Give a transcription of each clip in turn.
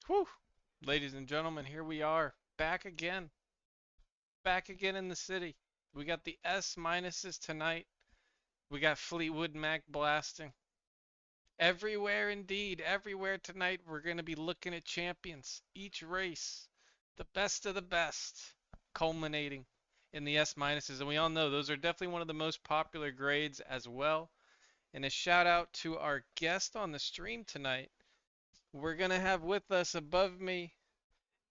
Whew. Ladies and gentlemen, here we are, back again in the city. We got the S minuses tonight. We got Fleetwood Mac blasting. Everywhere indeed, everywhere tonight we're going to be looking at champions. Each race, the best of the best, culminating in the S minuses. And we all know those are definitely one of the most popular grades as well. And a shout out to our guest on the stream tonight. We're going to have with us above me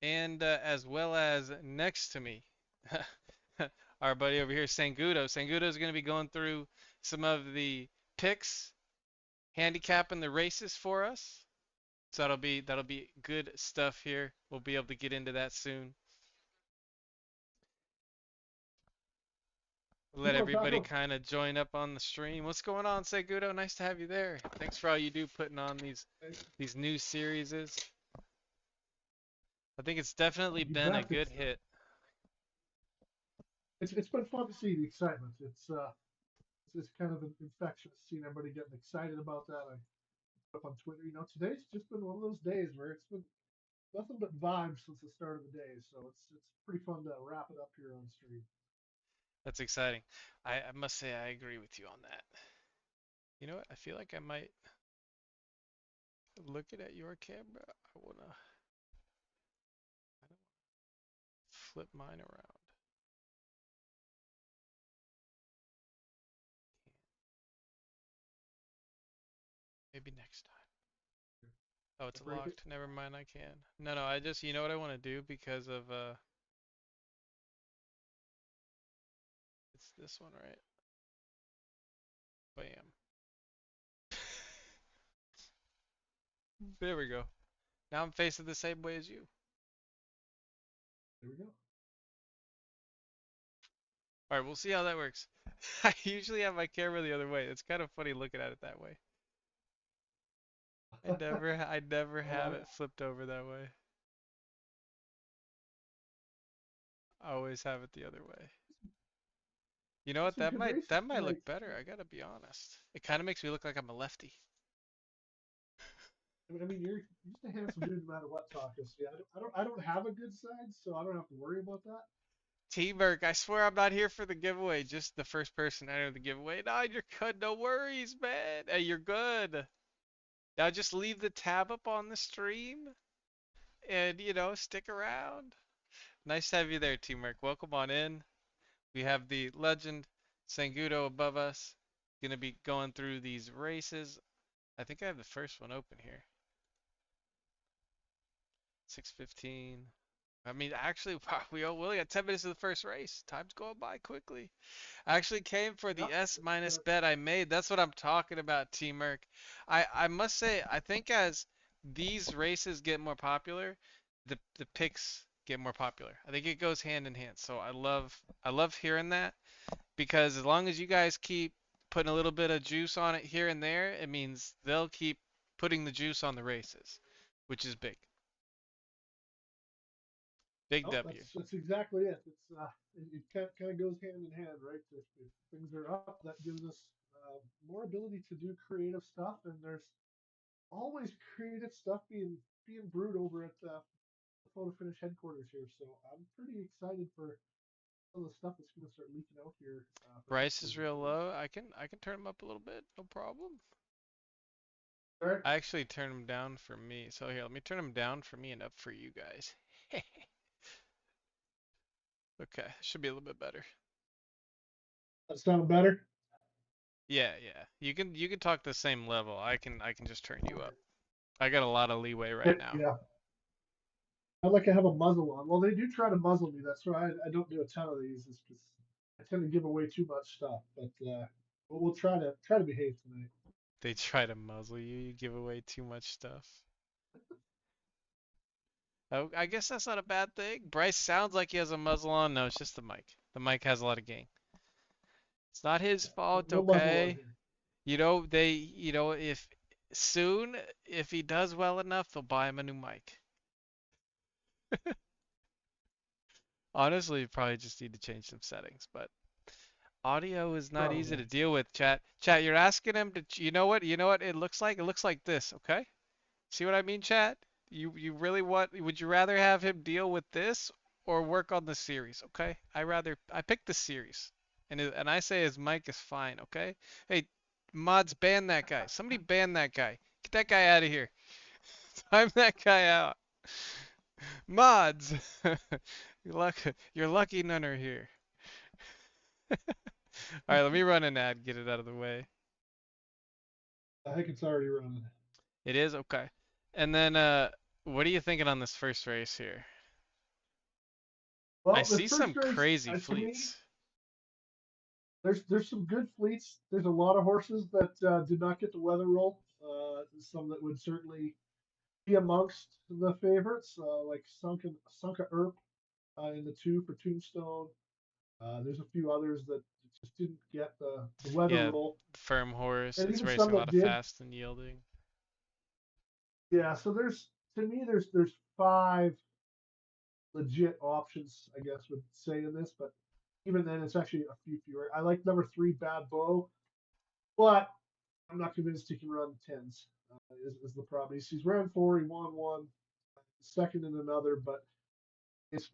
and as well as next to me, our buddy over here, Sangudo. Sangudo is going to be going through some of the picks, handicapping the races for us. So that'll be good stuff here. We'll be able to get into that soon. Let People talk everybody about kind of join up on the stream. What's going on, Sangudo? Nice to have you there. Thanks for all you do putting on these new series. I think it's definitely you been a bet. good hit. It's been fun to see the excitement. It's kind of infectious seeing everybody getting excited about that. I put up on Twitter. Today's just been one of those days where it's been nothing but vibes since the start of the day. So it's pretty fun to wrap it up here on stream. That's exciting. I must say I agree with you on that. You know what? I feel like I might looking at your camera. I don't flip mine around. Maybe next time. Oh, it's Break it. locked. Never mind, I can. No, I just you know what I want to do because of it's this one, right? Bam. There we go. Now I'm facing the same way as you. There we go. All right, we'll see how that works. I usually have my camera the other way. It's kind of funny looking at it that way. I never Oh, have it flipped over that way. I always have it the other way. You know what? some That good might races that might tonight. look better. I gotta be honest. It kind of makes me look like I'm a lefty. I mean, you're just a handsome dude no matter what, Taco. So yeah, I don't have a good side, so I don't have to worry about that. Teamwork. I swear I'm not here for the giveaway. Just the first person to enter the giveaway. No, you're good. No worries, man. Hey, you're good. Now just leave the tab up on the stream and stick around. Nice to have you there, Teamwork. Welcome on in. We have the legend Sangudo above us. Gonna be going through these races. I think I have the first one open here. 6:15. I mean, actually, wow, we only got 10 minutes of the first race. Time's going by quickly. I actually came for the Yep. S minus Uh, bet I made. That's what I'm talking about, Team Merc. I must say, I think as these races get more popular, the picks get more popular. I think it goes hand in hand. So I love hearing that because as long as you guys keep putting a little bit of juice on it here and there, it means they'll keep putting the juice on the races, which is big. Big Oh, W. that's exactly it. It kind of goes hand in hand, right? If things are up, that gives us more ability to do creative stuff, and there's always creative stuff being brewed over at the PhotoFinish headquarters here. So I'm pretty excited for some of the stuff that's going to start leaking out here for next Price is season. real So low. I can turn them up a little bit, no problem. all right, I actually turn them down for me. So here, let me turn them down for me and up for you guys. Okay, should be a little bit better. that sound better. Yeah. You can talk the same level. I can just turn you up. I got a lot of leeway right Okay, now. yeah, I like to have a muzzle on. Well, they do try to muzzle me. That's why I don't do a ton of these. It's just I tend to give away too much stuff. But we'll try to behave tonight. They try to muzzle you. You give away too much stuff. Oh, I guess that's not a bad thing. Bryce sounds like he has a muzzle on. No, it's just the mic. The mic has a lot of gain. It's not his Yeah, no, fault, no muzzle on okay? here. If soon, if he does well enough, they'll buy him a new mic. Honestly, you probably just need to change some settings, but audio is not easy Probably. to deal with, chat. Chat, you're asking him to, you know what? You know what it looks like? It looks like this, okay? See what I mean, chat? You really want? Would you rather have him deal with this or work on the series? Okay, I picked the series, and I say his mic is fine. Okay, hey, mods, ban that guy. Somebody ban that guy. Get that guy out of here. Time that guy out. Mods, you're lucky none are here. All right, let me run an ad, get it out of the way. I think it's already running. It is okay. And then, what are you thinking on this first race here? I Well, this see some first race, crazy to me, fleets. there's some good fleets. There's a lot of horses that did not get the weather roll. Some that would certainly be amongst the favorites, like Sunka Erp in the two for Tombstone. There's a few others that just didn't get the weather Yeah, roll, firm horse. and It's even racing some a lot that of did. fast and yielding. Yeah, so there's to me there's five legit options, I guess would say in this, but even then it's actually a few fewer. I like number three, Bad Bow, but I'm not convinced he can run tens. Is the problem? He's ran four, he won one, second in another, but it's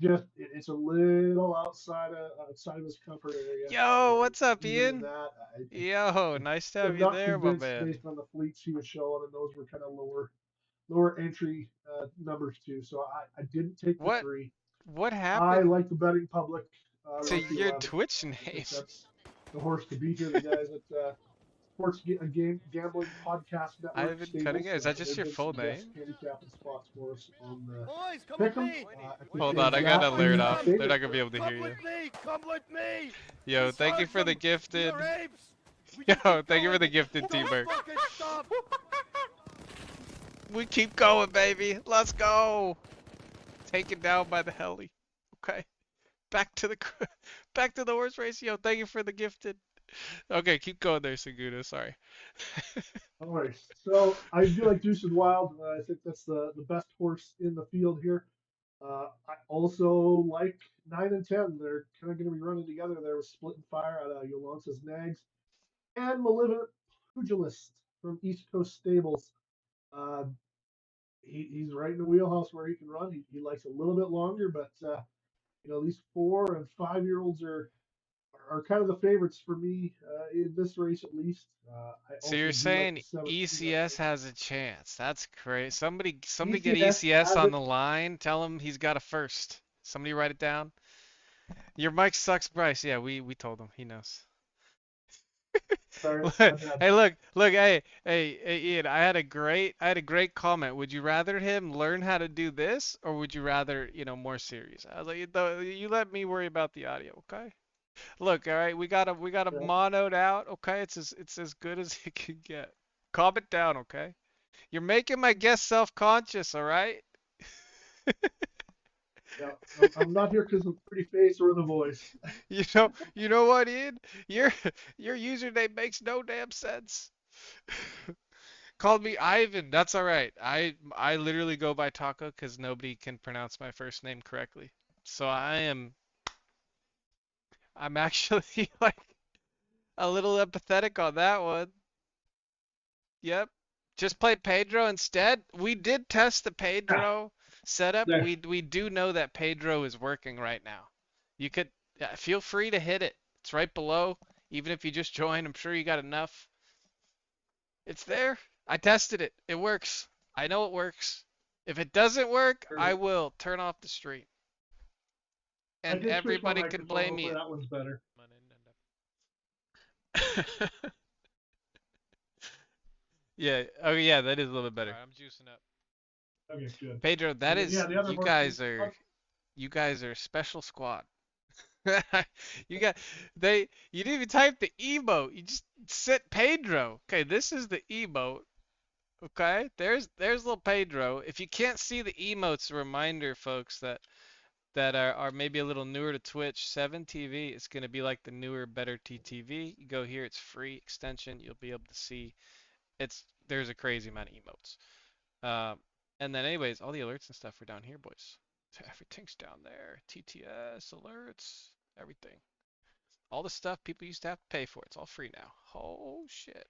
a little outside of his comfort area. Yo, what's up, And even in Ian? that, Yo, nice to I have am you not there, my convinced man. based on the fleets he was showing, and those were kind of lower entry numbers too. So I didn't take the What three. what I happened like the betting public. I to like the your 11. Twitch I think name? that's the horse to beat here. The guys at Gambling Podcast Network Ivan Stables. Cunningham. Is that just They've your been full some guest name? handicapping spots for us on the Boys, come with Pick'em. me. I Hold appreciate on, I got an that alert being my off. Come, They're not favorite. gonna be able to hear come you. with me. Come with me. We Yo, thank you serve for the them. We gifted. are apes. We just Yo, keep thank you for going. the gifted Don't T-Bird. fucking stop. We keep going, baby. Let's go. Taken down by the heli. Okay. Back to the back to the horse race. Yo, thank you for the gifted. Okay, keep going there, Segudo. Sorry. All right. So I do like Deuce and Wild. I think that's the best horse in the field here. I also like 9 and 10. They're kind of going to be running together there with Split and Fire out of Yolance's Nags and Malevolent Pugilist from East Coast Stables. Uh, he's right in the wheelhouse where he can run. He likes a little bit longer, but these 4 and 5 year olds are kind of the favorites for me in this race at least. I So also you're do like the saying 17 ECS has a chance. That's crazy. Somebody get ECS ECS has on it. the line. Tell him he's got a first. Somebody write it down. Your mic sucks, Bryce. Yeah, we told him. He knows. Sorry, Look, my bad. hey, hey, Ian. I had a great comment. Would you rather him learn how to do this, or would you rather, more serious? I was like, you let me worry about the audio, okay? Look, all right, we got a Yeah, monoed out, okay? It's as good as it can get. Calm it down, okay? You're making my guest self-conscious, all right? yeah. I'm not here because of the pretty face or the voice. You know what, Ian? Your your username makes no damn sense. Called me Ivan. That's all right. I literally go by Taco because nobody can pronounce my first name correctly. So I'm actually like a little empathetic on that one. Yep. Just play Pedro instead. We did test the Yeah, Pedro setup. there. We do know that Pedro is working right now. You could feel free to hit it. It's right below. Even if you just join, I'm sure you got enough. It's there. I tested it. It works. I know it works. If it doesn't work, I Perfect. will turn off the stream. I And did switch my everybody can microphone. blame Hopefully Ian. that one's better. Yeah. Oh yeah, that is a little bit better. Alright, I'm juicing up. Okay, good. Pedro, that And then is yeah, the other horses. you guys are a special squad. You got you didn't even type the emote. You just said Pedro. Okay, this is the emote. Okay, there's little Pedro. If you can't see the emotes, a reminder, folks, that are maybe a little newer to Twitch. 7TV is gonna be like the newer, better TTV. You go here, it's free extension. You'll be able to see there's a crazy amount of emotes. Um, and then anyways, all the alerts and stuff are down here, boys. So everything's down there. TTS alerts, everything. All the stuff people used to have to pay for, it's all free now. Oh shit.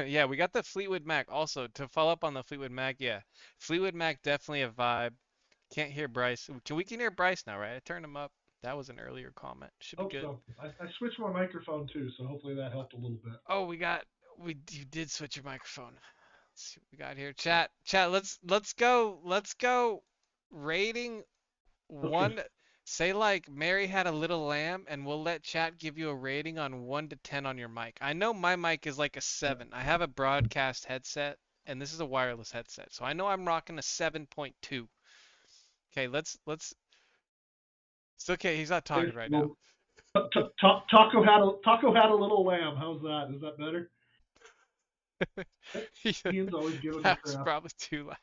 Yeah, we got the Fleetwood Mac also to follow up on the Fleetwood Mac. Yeah, Fleetwood Mac definitely a vibe. Can't hear Bryce. We can hear Bryce now, right? I turned him up. That was an earlier comment. Should be Hope good. so. I switched my microphone too, so hopefully that helped a little bit. Oh, we you did switch your microphone. Let's see what we got here. Chat. Let's go. Rating Okay. one. Say like Mary had a little lamb, and we'll let chat give you a rating on 1 to 10 on your mic. I know my mic is like a Yeah. 7. I have a broadcast headset, and this is a wireless headset, so I know I'm rocking a 7.2. Okay, let's. It's okay. He's not Okay. talking right now. Well, Taco had a little lamb. How's that? Is that better? Ian's always giving me That was crap. probably too loud.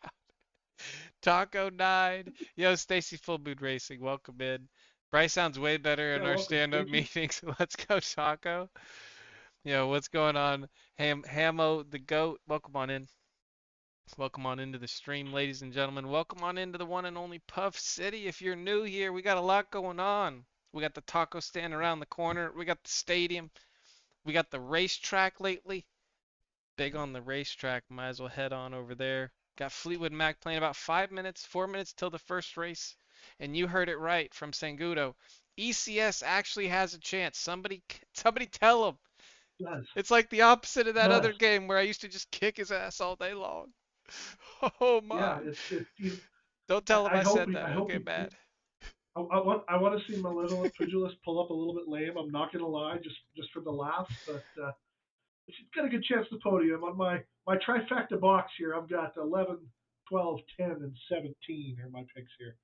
Taco died. Yo, Stacy Full Mood Racing, welcome in. Bryce sounds way better in Yeah, our welcome, stand-up Stacy. meetings. Let's go, Taco. Yo, what's going on? Hamo the Goat, welcome on in. Welcome on into the stream, ladies and gentlemen. Welcome on into the one and only Puff City. If you're new here, we got a lot going on. We got the taco stand around the corner. We got the stadium. We got the racetrack lately. Big on the racetrack. Might as well head on over there. Got Fleetwood Mac playing about 5 minutes, 4 minutes till the first race. And you heard it right from Sangudo. ECS actually has a chance. Somebody tell him. Yes. It's like the opposite of that Yes. other game where I used to just kick his ass all day long. Oh Yeah. my. It's Don't tell him I I hope said that. I He'll hope get mad. I want to see Malevolent Pugilist pull up a little bit lame. I'm not gonna lie, just for the laughs, but she's got a good chance to podium on my trifecta box here. I've got 11, 12, 10, and 17 are my picks here.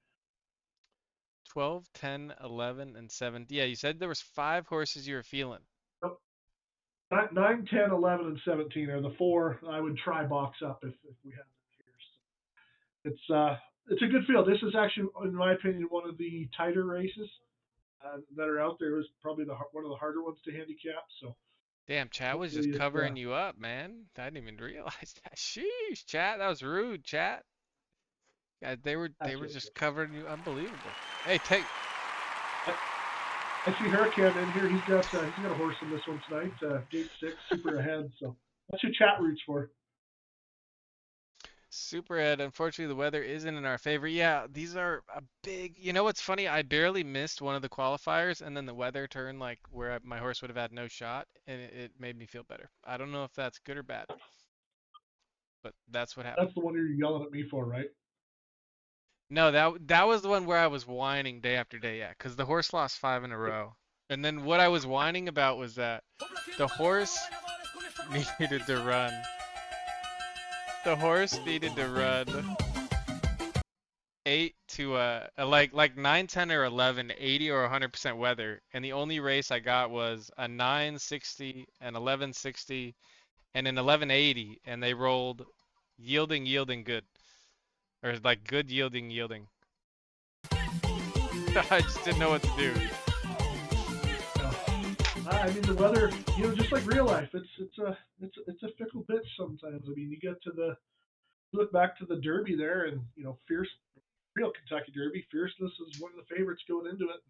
12, 10, 11, and 7. Yeah, you said there was 5 horses you were feeling. Nope. 9, 10, 11, and 17 are the 4 I would try box up if we have them here. So it's a good field. This is actually, in my opinion, one of the tighter races that are out there. It was probably one of the harder ones to handicap. So Damn, Chat was hopefully just it. covering you up, man. I didn't even realize that. Sheesh, Chat, that was rude, Chat. Yeah, they were That's just okay. covering you. Unbelievable. Hey, take. I see Hurricane in here. He's got a horse in this one tonight. Gate 6, super ahead. So that's who chat roots for. Super Ed, unfortunately, the weather isn't in our favor. Yeah, these are a big. You know what's funny? I barely missed one of the qualifiers, and then the weather turned like where my horse would have had no shot, and it made me feel better. I don't know if that's good or bad, but that's what happened. That's the one you're yelling at me for, right? No, that was the one where I was whining day after day. Yeah, because the horse lost 5 in a row, and then what I was whining about was that the horse needed to run. The horse needed to run 8 to like 9, 10, or 11, 80 or 100% weather, and the only race I got was a 960, an 1160, and an 1180, and they rolled yielding good, or like good yielding. I just didn't know what to do. Yeah. I mean, the weather, just like real life, it's a fickle bitch sometimes. I mean, you get to look back to the Derby there, and fierce, real Kentucky Derby, fierceness is one of the favorites going into it.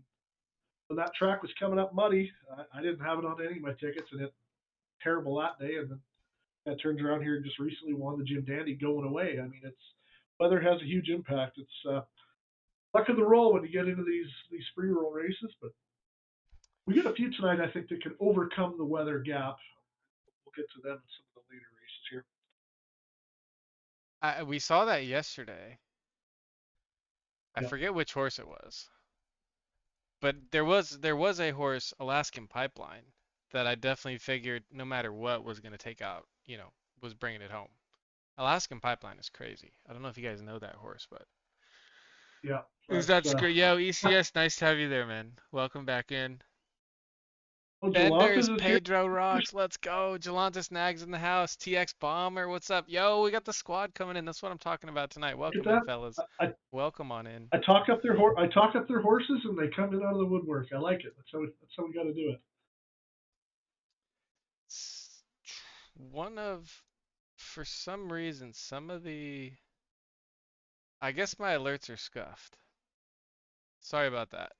When that track was coming up muddy, I didn't have it on any of my tickets, and it terrible that day. And then that turns around here and just recently won the Jim Dandy going away. I mean, weather has a huge impact. It's luck of the roll when you get into these free roll races, but we get a few tonight, I think, that can overcome the weather gap. We'll get to them in some of the later races here. We saw that yesterday. I Yeah, forget which horse it was, but there was a horse, Alaskan Pipeline, that I definitely figured no matter what was gonna take out, was bringing it home. Alaskan Pipeline is crazy. I don't know if you guys know that horse, but yeah, is that's that great? Yo, ECS, nice to have you there, man. Welcome back in. oh, Benders, Gelantas is here. Pedro rocks. Let's go. Jalantis Nags in the house. TX Bomber, what's up? Yo, we got the squad coming in. That's what I'm talking about tonight. Look at Welcome in, that. fellas. Welcome on in. I talk up their horses, and they come in out of the woodwork. I like it. That's how we got to do it. One of, for some reason, some of I guess my alerts are scuffed. Sorry about that.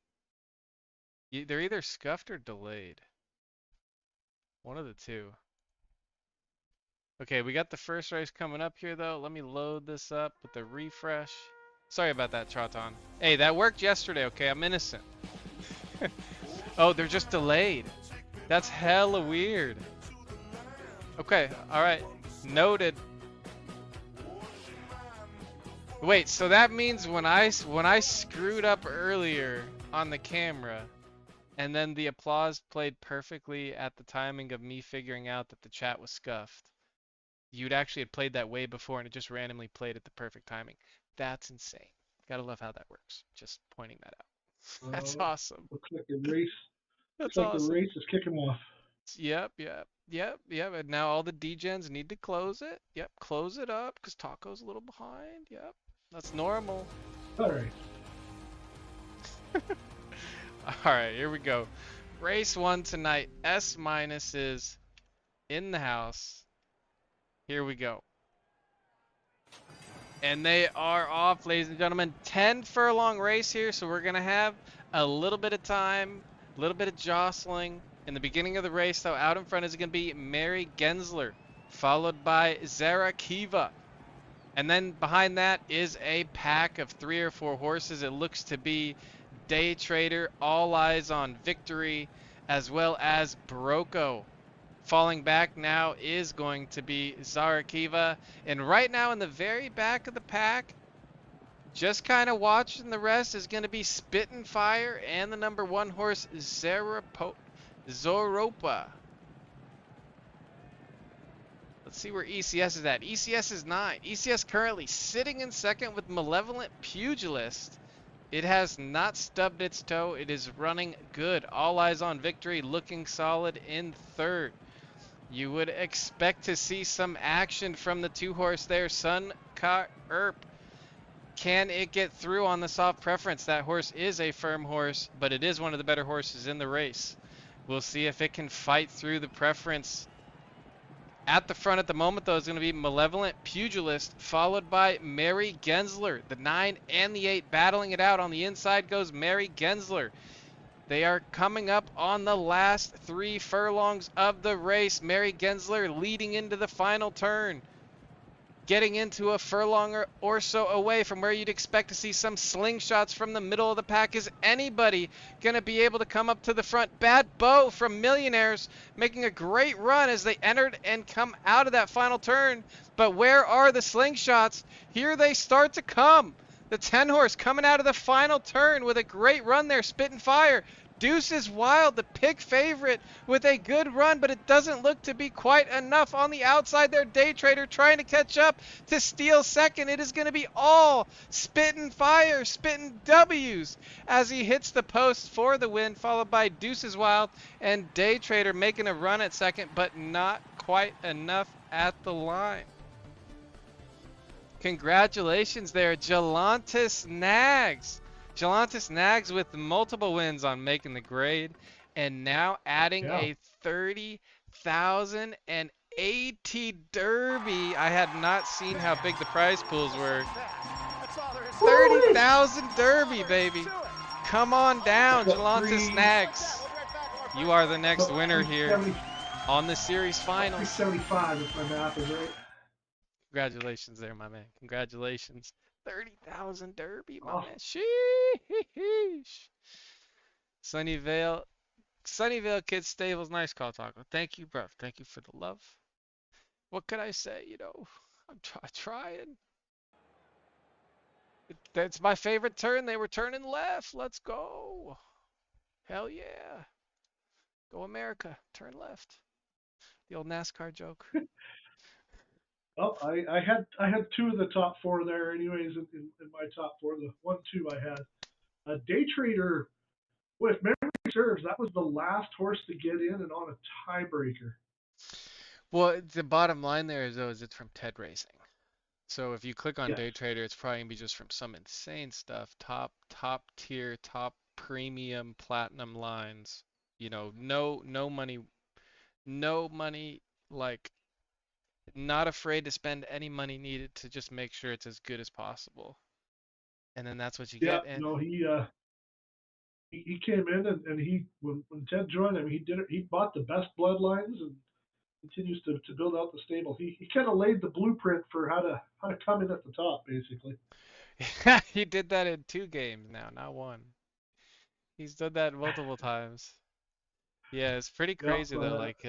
They're either scuffed or delayed. One of the two. Okay, we got the first race coming up here though. Let me load this up with the refresh. Sorry about that, Troton. Hey, that worked yesterday, okay? I'm innocent. Oh, they're just delayed. That's hella weird. Okay, alright. Noted. Wait, so that means when I screwed up earlier on the camera, and then the applause played perfectly at the timing of me figuring out that the chat was scuffed, you'd actually had played that way before and it just randomly played at the perfect timing. That's insane. Gotta love how that works. Just pointing that out. That's awesome. Looks like the race. Looks That's like the awesome. race is kicking off. Yep, yep, yep, yep. And now all the degens need to close it. Yep, close it up because Taco's a little behind. Yep, that's normal. All right. All right, here we go. Race one tonight. S minuses in the house. Here we go. And they are off, ladies and gentlemen. 10 furlong race here, so we're going to have a little bit of time, a little bit of jostling. In the beginning of the race, though, out in front is going to be Mary Gensler, followed by Zara Kiva. And then behind that is a pack of 3 or 4 horses. It looks to be Day Trader, All Eyes on Victory, as well as Broco. Falling back now is going to be Zarakiva. And right now in the very back of the pack, just kind of watching the rest, is going to be Spittin' Fire and the number 1 horse, Zoropa. Let's see where ECS is at. ECS is 9. ECS currently sitting in second with Malevolent Pugilist. It has not stubbed its toe. It is running good. All Eyes on Victory looking solid in third. You would expect to see some action from the 2 horse there, Sun Ka Erp. Can it get through on the soft preference? That horse is a firm horse, but it is one of the better horses in the race. We'll see if it can fight through the preference. At the front at the moment, though, is going to be Malevolent Pugilist, followed by Mary Gensler. The 9 and the 8 battling it out. On the inside goes Mary Gensler. They are coming up on the last 3 furlongs of the race. Mary Gensler leading into the final turn. Getting into a furlong or so away from where you'd expect to see some slingshots from the middle of the pack. Is anybody going to be able to come up to the front? Bad Bo from Millionaires making a great run as they entered and come out of that final turn. But where are the slingshots? Here they start to come. The 10 horse coming out of the final turn with a great run there, Spittin' Fire. Deuce is Wild, the pick favorite, with a good run, but it doesn't look to be quite enough on the outside there. Day Trader trying to catch up to steal second. It is going to be all Spittin' Fire, Spittin' W's as he hits the post for the win, followed by Deuce is Wild and Day Trader making a run at second, but not quite enough at the line. Congratulations there, Jalantis Nags. Jalantis Nags with multiple wins on making the grade and now adding a 30,080 Derby. I had not seen how big the prize pools were. 30,000 Derby, baby. Come on down, Jalantis Nags. You are the next winner here on the series finals. 375 if my math is right. Congratulations there, my man. Congratulations. 30,000 Derby, my man. Sheesh. Sunnyvale Kids Stables, nice call, Taco. Thank you, bruv. Thank you for the love. What could I say? You know, I'm trying. That's my favorite turn. They were turning left. Let's go. Hell yeah. Go America. Turn left. The old NASCAR joke. Well, I had 2 of the top 4 there, anyways, in my top 4. The 1-2 I had. Day Trader, if memory serves, that was the last horse to get in and on a tiebreaker. Well, the bottom line there is, though, is it's from Ted Racing. So if you click on Yes. Day Trader, it's probably gonna be just from some insane stuff, top tier, top premium platinum lines. You know, no money, like not afraid to spend any money needed to just make sure it's as good as possible. And then that's what you Yeah, get. And no, he came in and he when Ted joined him, he bought the best bloodlines and continues to build out the stable. He kind of laid the blueprint for how to come in at the top, basically. He did that in 2 games now, not one. He's done that multiple times. Yeah, it's pretty Yeah, crazy though. Like,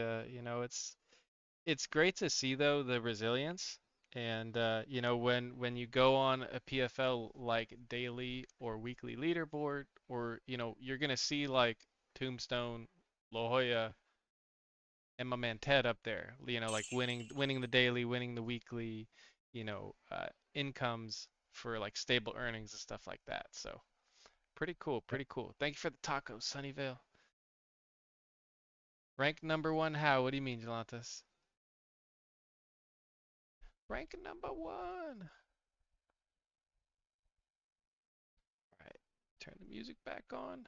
it's great to see though the resilience. And when you go on a PFL like daily or weekly leaderboard, or you're gonna see like Tombstone, La Jolla, and my man Ted up there, like winning the daily, winning the weekly, incomes for like stable earnings and stuff like that. So pretty cool, pretty cool. Thank you for the tacos, Sunnyvale. Rank number one, how? What do you mean, Gelantis? Rank number one. All right, turn the music back on.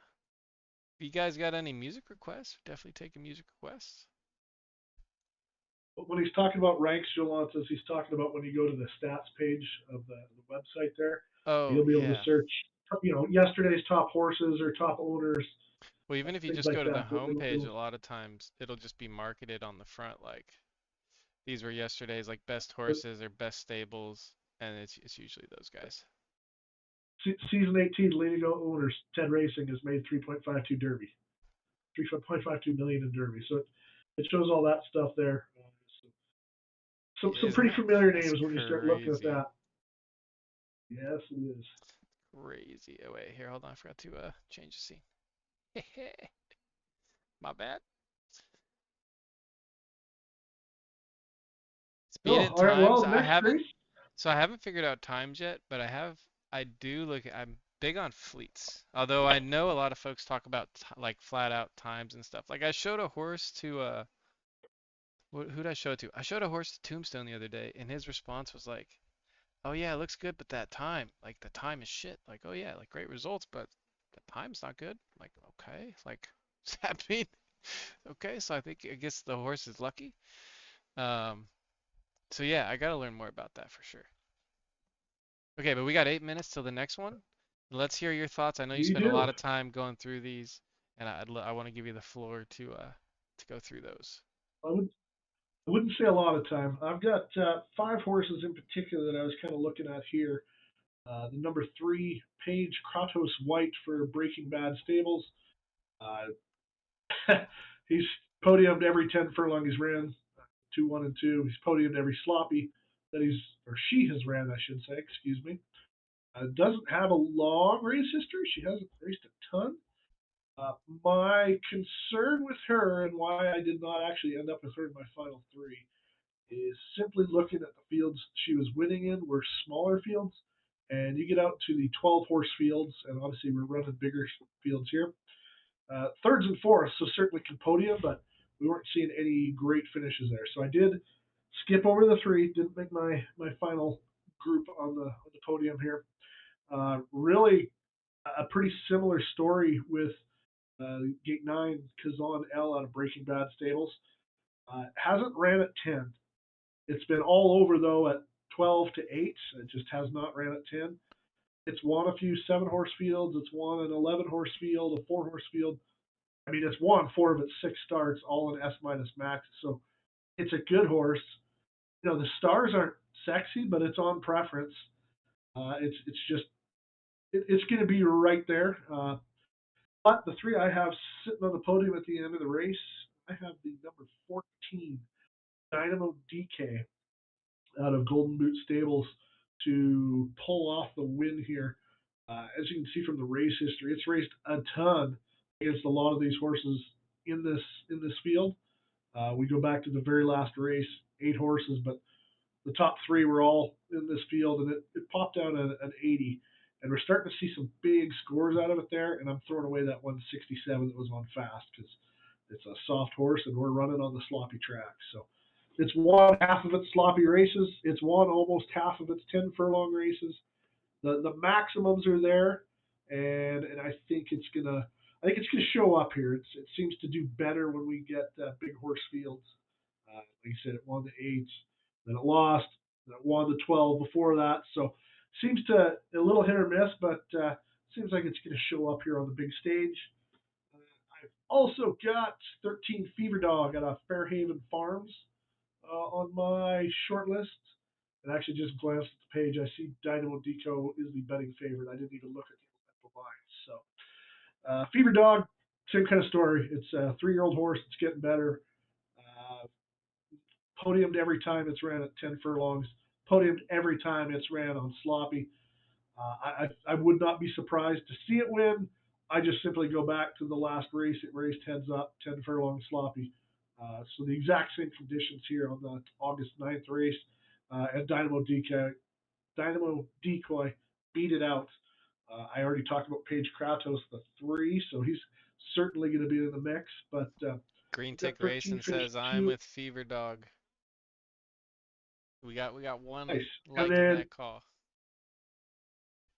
If you guys got any music requests, definitely taking music requests. when he's talking about ranks, Jolantas, he's talking about when you go to the stats page of the website there, Oh, you'll be able to yeah. search, yesterday's top horses or top owners, Well, even if you things just like go to the that. home page, a lot of times it'll just be marketed on the front like these were yesterday's like best horses or best stables, and it's usually those guys. Season 18 leading owners, Ted Racing has made 3.52 Derby, 3.52 million in Derby. So it shows all that stuff there. Yeah, Some isn't pretty that familiar that's names when you start looking at crazy? that. Yes, it is. Crazy. Oh wait, here, hold on, I forgot to change the scene. My bad. Speed Oh, and all right. times. Well, I next haven't race. So I haven't figured out times yet, but I do I'm big on fleets. Although I know a lot of folks talk about like flat out times and stuff. Like I showed a horse to who'd I show it to? I showed a horse to Tombstone the other day, and his response was like, "Oh yeah, it looks good, but that time, like the time is shit." Like, "Oh yeah, like great results, but the time's not good." I'm like, okay, like does that mean okay? So I guess the horse is lucky. Um, so yeah, I gotta learn more about that for sure. Okay, but we got 8 minutes till the next one. Let's hear your thoughts. I know you You spent a do. lot of time going through these, and I want to give you the floor to go through those. I would I wouldn't say a lot of time. I've got five horses in particular that I was kind of looking at here. The number three, Page Kratos White for Breaking Bad Stables. Uh, he's podiumed every 10 furlong he's ran, 2, 1, and 2. He's podiumed every sloppy that or she has ran, I should say, excuse me. Doesn't have a long race history. She hasn't raced a ton. Uh, my concern with her and why I did not actually end up with her in my final three is simply looking at the fields she was winning in were smaller fields. And you get out to the 12 horse fields, and obviously we're running bigger fields here. Thirds and fourths, so certainly can podium, but we weren't seeing any great finishes there. So I did skip over the three, didn't make my final group on the podium here. Really a pretty similar story with Gate 9, Kazan L out of Breaking Bad Stables. Hasn't ran at 10. It's been all over, though, at 12 to 8. It just has not ran at 10. It's won a few 7-horse fields. It's won an 11-horse field, a 4-horse field. I mean, it's won 4 of its 6 starts, all in S minus max. So it's a good horse. The stars aren't sexy, but it's on preference. It's just it's going to be right there. But the three I have sitting on the podium at the end of the race, I have the number 14, Dynamo DK, out of Golden Boot Stables to pull off the win here. As you can see from the race history, it's raced a ton against a lot of these horses in this field. We go back to the very last race, 8 horses, but the top 3 were all in this field, and it popped out an 80. And we're starting to see some big scores out of it there, and I'm throwing away that 167 that was on fast because it's a soft horse, and we're running on the sloppy track. So it's won half of its sloppy races. It's won almost half of its 10 furlong races. The maximums are there, and I think it's gonna show up here. It seems to do better when we get big horse fields. Like you said, it won the 8s, then it lost, then it won the 12 before that. So seems to a little hit or miss, but seems like it's going to show up here on the big stage. Also got 13 Fever Dog out of Fairhaven Farms on my short list. And actually just glanced at the page. I see Dynamo Deco is the betting favorite. I didn't even look at the elemental lines. So Fever Dog, same kind of story. It's a 3-year-old horse. It's getting better. Uh, Podiumed every time it's ran at 10 furlongs. Podiumed every time it's ran on sloppy. I would not be surprised to see it win. I just simply go back to the last race. It raced heads up, 10 furlong sloppy. So the exact same conditions here on the August 9th race. And Dynamo Decoy beat it out. I already talked about Paige Kratos, the 3, so he's certainly going to be in the mix. But Green we've got Tick 13 Racing finished says I'm 2. with Fever Dog. We got one Nice. And liking then that call.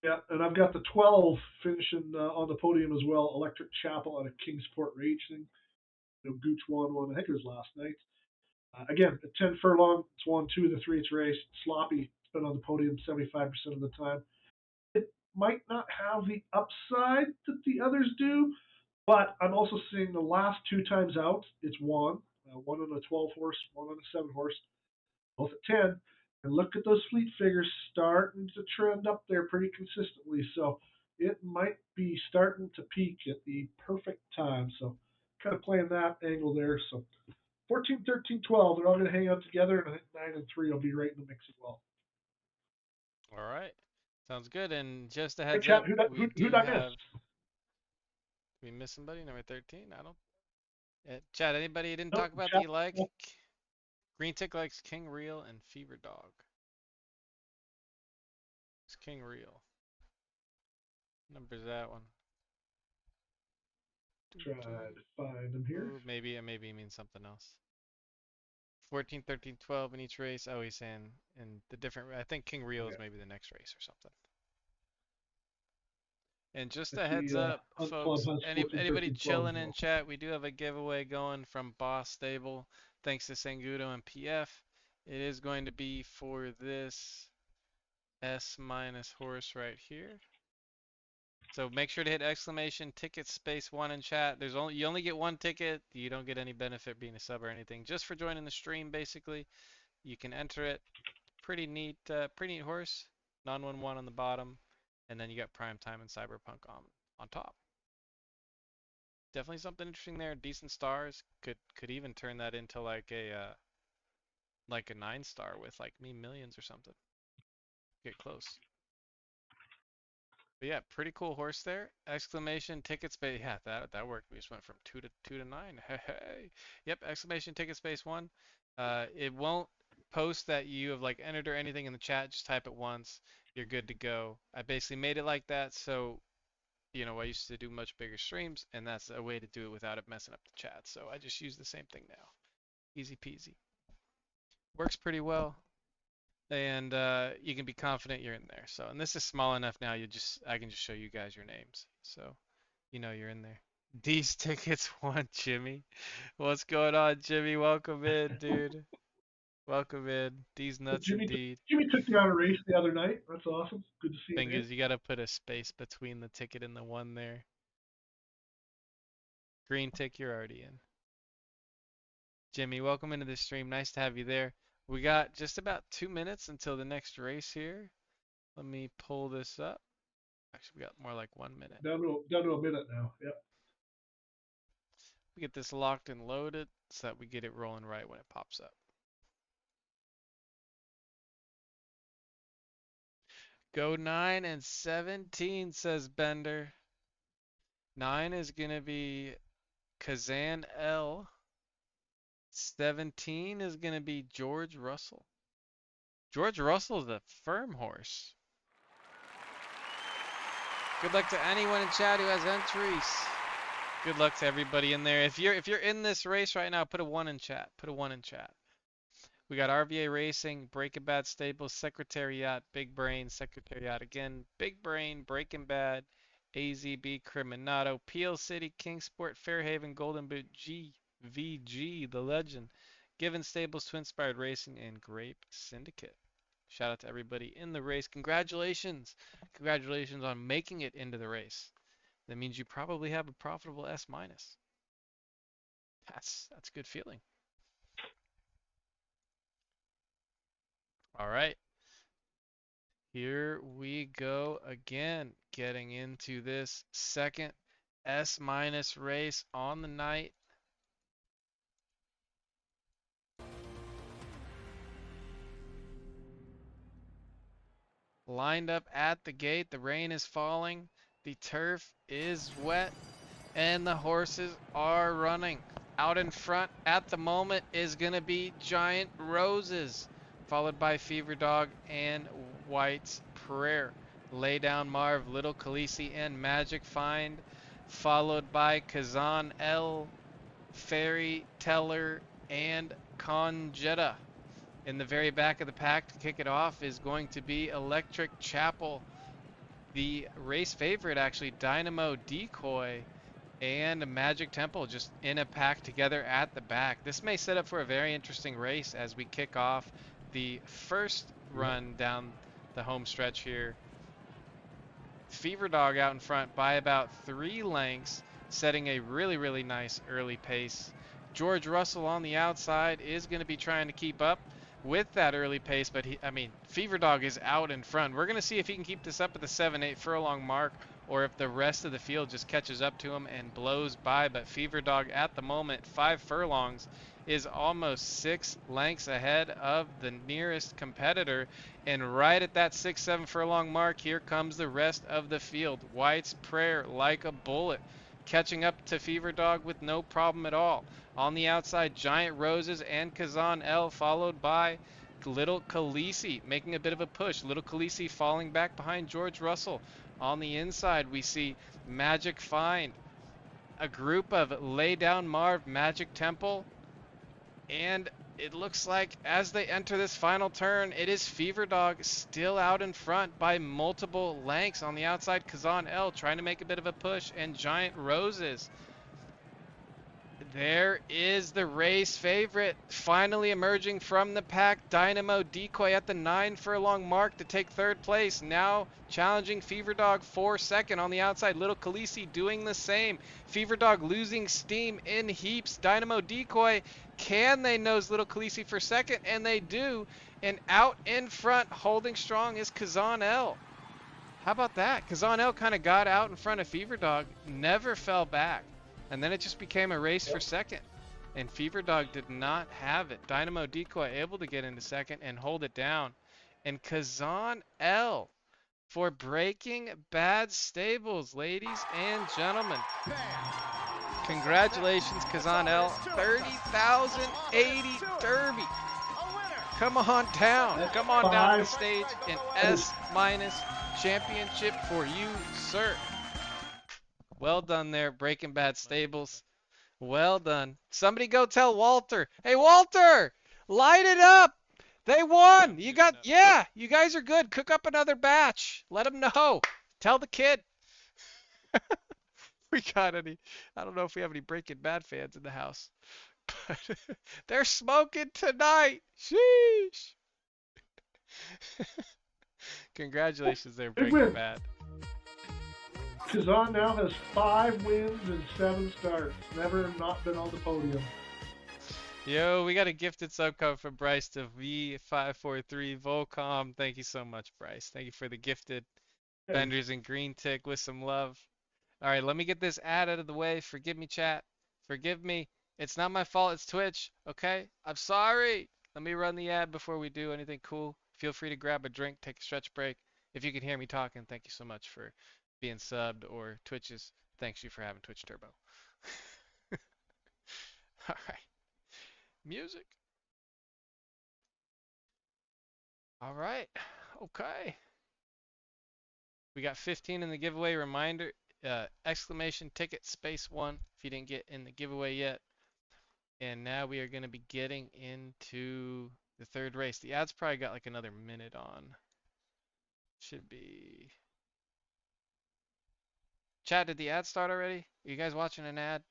yeah, and I've got the 12 finishing on the podium as well. Electric Chapel out of Kingsport Racing. Gooch won one, I think it was last night. Again, at 10 furlong, it's won 2 of the 3 it's raced. Sloppy, it's been on the podium 75% of the time. It might not have the upside that the others do, but I'm also seeing the last 2 times out, it's won. One on a 12 horse, one on a 7 horse, both at 10. And look at those fleet figures starting to trend up there pretty consistently. So it might be starting to peak at the perfect time. So kind of playing that angle there. So 14, 13, 12, they're all going to hang out together. And I think 9 and 3 will be right in the mix as well. All right. Sounds good. And just a Hey, heads chat, up, we who'd do I miss? have. Did we miss somebody? Number 13? I don't. Chat, anybody you didn't No, talk about that chat. you like? Green Tick likes King Real and Fever Dog. It's King Real. Number's that one. Try to find them here. Ooh, maybe it means something else. 14, 13, 12 in each race. Oh, he's saying in the different. I think King Real is Yeah. maybe the next race or something. And just I a heads see up, Hunt Club folks, has 14, anybody 13, 12 as chilling in well. chat, we do have a giveaway going from Boss Stable, thanks to Sangudo and PF. It is going to be for this S minus horse right here. So make sure to hit exclamation ticket space 1 in chat. You only get 1 ticket. You don't get any benefit being a sub or anything. Just for joining the stream, basically. You can enter it. Pretty neat horse. Non-1-1 on the bottom, and then you got Prime Time and Cyberpunk on top. Definitely something interesting there. Decent stars. Could even turn that into like a 9-star with like me millions or something. Get close. But yeah, pretty cool horse there. Exclamation ticket space. Yeah, that worked. We just went from 2 to 9. Hey. Yep, exclamation ticket space 1. It won't post that you have like entered or anything in the chat. Just type it once. You're good to go. I basically made it like that so I used to do much bigger streams, and that's a way to do it without it messing up the chat. So I just use the same thing now. Easy peasy. Works pretty well, and you can be confident you're in there. So, and this is small enough now. I can just show you guys your names, so you're in there. These tickets won, Jimmy. What's going on, Jimmy? Welcome in, dude. Welcome in. These nuts Jimmy, indeed. Jimmy took me on a race the other night. That's awesome. Good to see Thing him. is, you gotta put a space between the ticket and the one there. Green tick, you're already in. Jimmy, welcome into the stream. Nice to have you there. We got just about 2 minutes until the next race here. Let me pull this up. Actually, we got more like 1 minute. Down to a minute now. Yep. We get this locked and loaded so that we get it rolling right when it pops up. Go 9 and 17, says Bender. 9 is going to be Kazan L. 17 is going to be George Russell. George Russell's a firm horse. Good luck to anyone in chat who has entries. Good luck to everybody in there. If you're in this race right now, put a 1 in chat. Put a 1 in chat. We got RVA Racing, Breaking Bad Stables, Secretariat, Big Brain, Secretariat again, Big Brain, Breaking Bad, AZB, Criminato, Peel City, Kingsport, Fairhaven, Golden Boot, GVG, The Legend, Given Stables, Twinspired Racing, and Grape Syndicate. Shout out to everybody in the race. Congratulations. Congratulations on making it into the race. That means you probably have a profitable S minus. That's a good feeling. All right. Here we go again, getting into this second S minus race on the night. Lined up at the gate, the rain is falling, the turf is wet, and the horses are running. Out in front at the moment is going to be Giant Roses, followed by Fever Dog and White's Prayer. Lay Down Marv, Little Khaleesi, and Magic Find, followed by Kazan L, Fairy Teller, and Conjetta. In the very back of the pack to kick it off is going to be Electric Chapel. The race favorite, actually, Dynamo Decoy and Magic Temple just in a pack together at the back. This may set up for a very interesting race as we kick off the first run down the home stretch here. Fever Dog out in front by about 3 lengths, setting a really, really nice early pace. George Russell on the outside is going to be trying to keep up with that early pace, but Fever Dog is out in front. We're going to see if he can keep this up at the 7-8 furlong mark or if the rest of the field just catches up to him and blows by. But Fever Dog at the moment, 5 furlongs, is almost 6 lengths ahead of the nearest competitor. And right at that 6-7 furlong mark, here comes the rest of the field. White's Prayer like a bullet, catching up to Fever Dog with no problem at all. On the outside, Giant Roses and Kazan L, followed by Little Khaleesi making a bit of a push. Little Khaleesi falling back behind George Russell. On the inside, we see Magic Find, a group of Lay Down Marv, Magic Temple, and it looks like as they enter this final turn, it is Fever Dog still out in front by multiple lengths. On the outside, Kazan L trying to make a bit of a push, and Giant Roses. There is the race favorite finally emerging from the pack. Dynamo Decoy at the 9 furlong mark to take third place. Now challenging Fever Dog for second on the outside. Little Khaleesi doing the same. Fever Dog losing steam in heaps. Dynamo Decoy, can they nose Little Khaleesi for second? And they do. And out in front, holding strong, is Kazan L. How about that? Kazan L kind of got out in front of Fever Dog, never fell back. And then it just became a race for second. And Fever Dog did not have it. Dynamo Decoy able to get into second and hold it down. And Kazan L for Breaking Bad Stables, ladies and gentlemen. Congratulations, Kazan L. 30,080 Derby. Come on down. Come on down to the stage. An S- championship for you, sir. Well done there, Breaking Bad Stables. Well done. Somebody go tell Walter. Hey, Walter, light it up. They won. You guys are good. Cook up another batch. Let them know. Tell the kid. I don't know if we have any Breaking Bad fans in the house. But they're smoking tonight. Sheesh. Congratulations there, Breaking Bad. Kazan now has 5 wins and 7 starts. Never not been on the podium. Yo, we got a gifted sub code from Bryce to V543 Volcom. Thank you so much, Bryce. Thank you for the gifted Benders and Green Tick with some love. All right, let me get this ad out of the way. Forgive me, chat. Forgive me. It's not my fault. It's Twitch. Okay? I'm sorry. Let me run the ad before we do anything cool. Feel free to grab a drink, take a stretch break. If you can hear me talking, thank you so much for being subbed, or Twitches. Thanks you for having Twitch Turbo. All right. Music. All right. Okay. We got 15 in the giveaway. Reminder, exclamation ticket space 1 if you didn't get in the giveaway yet. And now we are going to be getting into the third race. The ad's probably got like another minute on. Should be. Chat, did the ad start already? Are you guys watching an ad?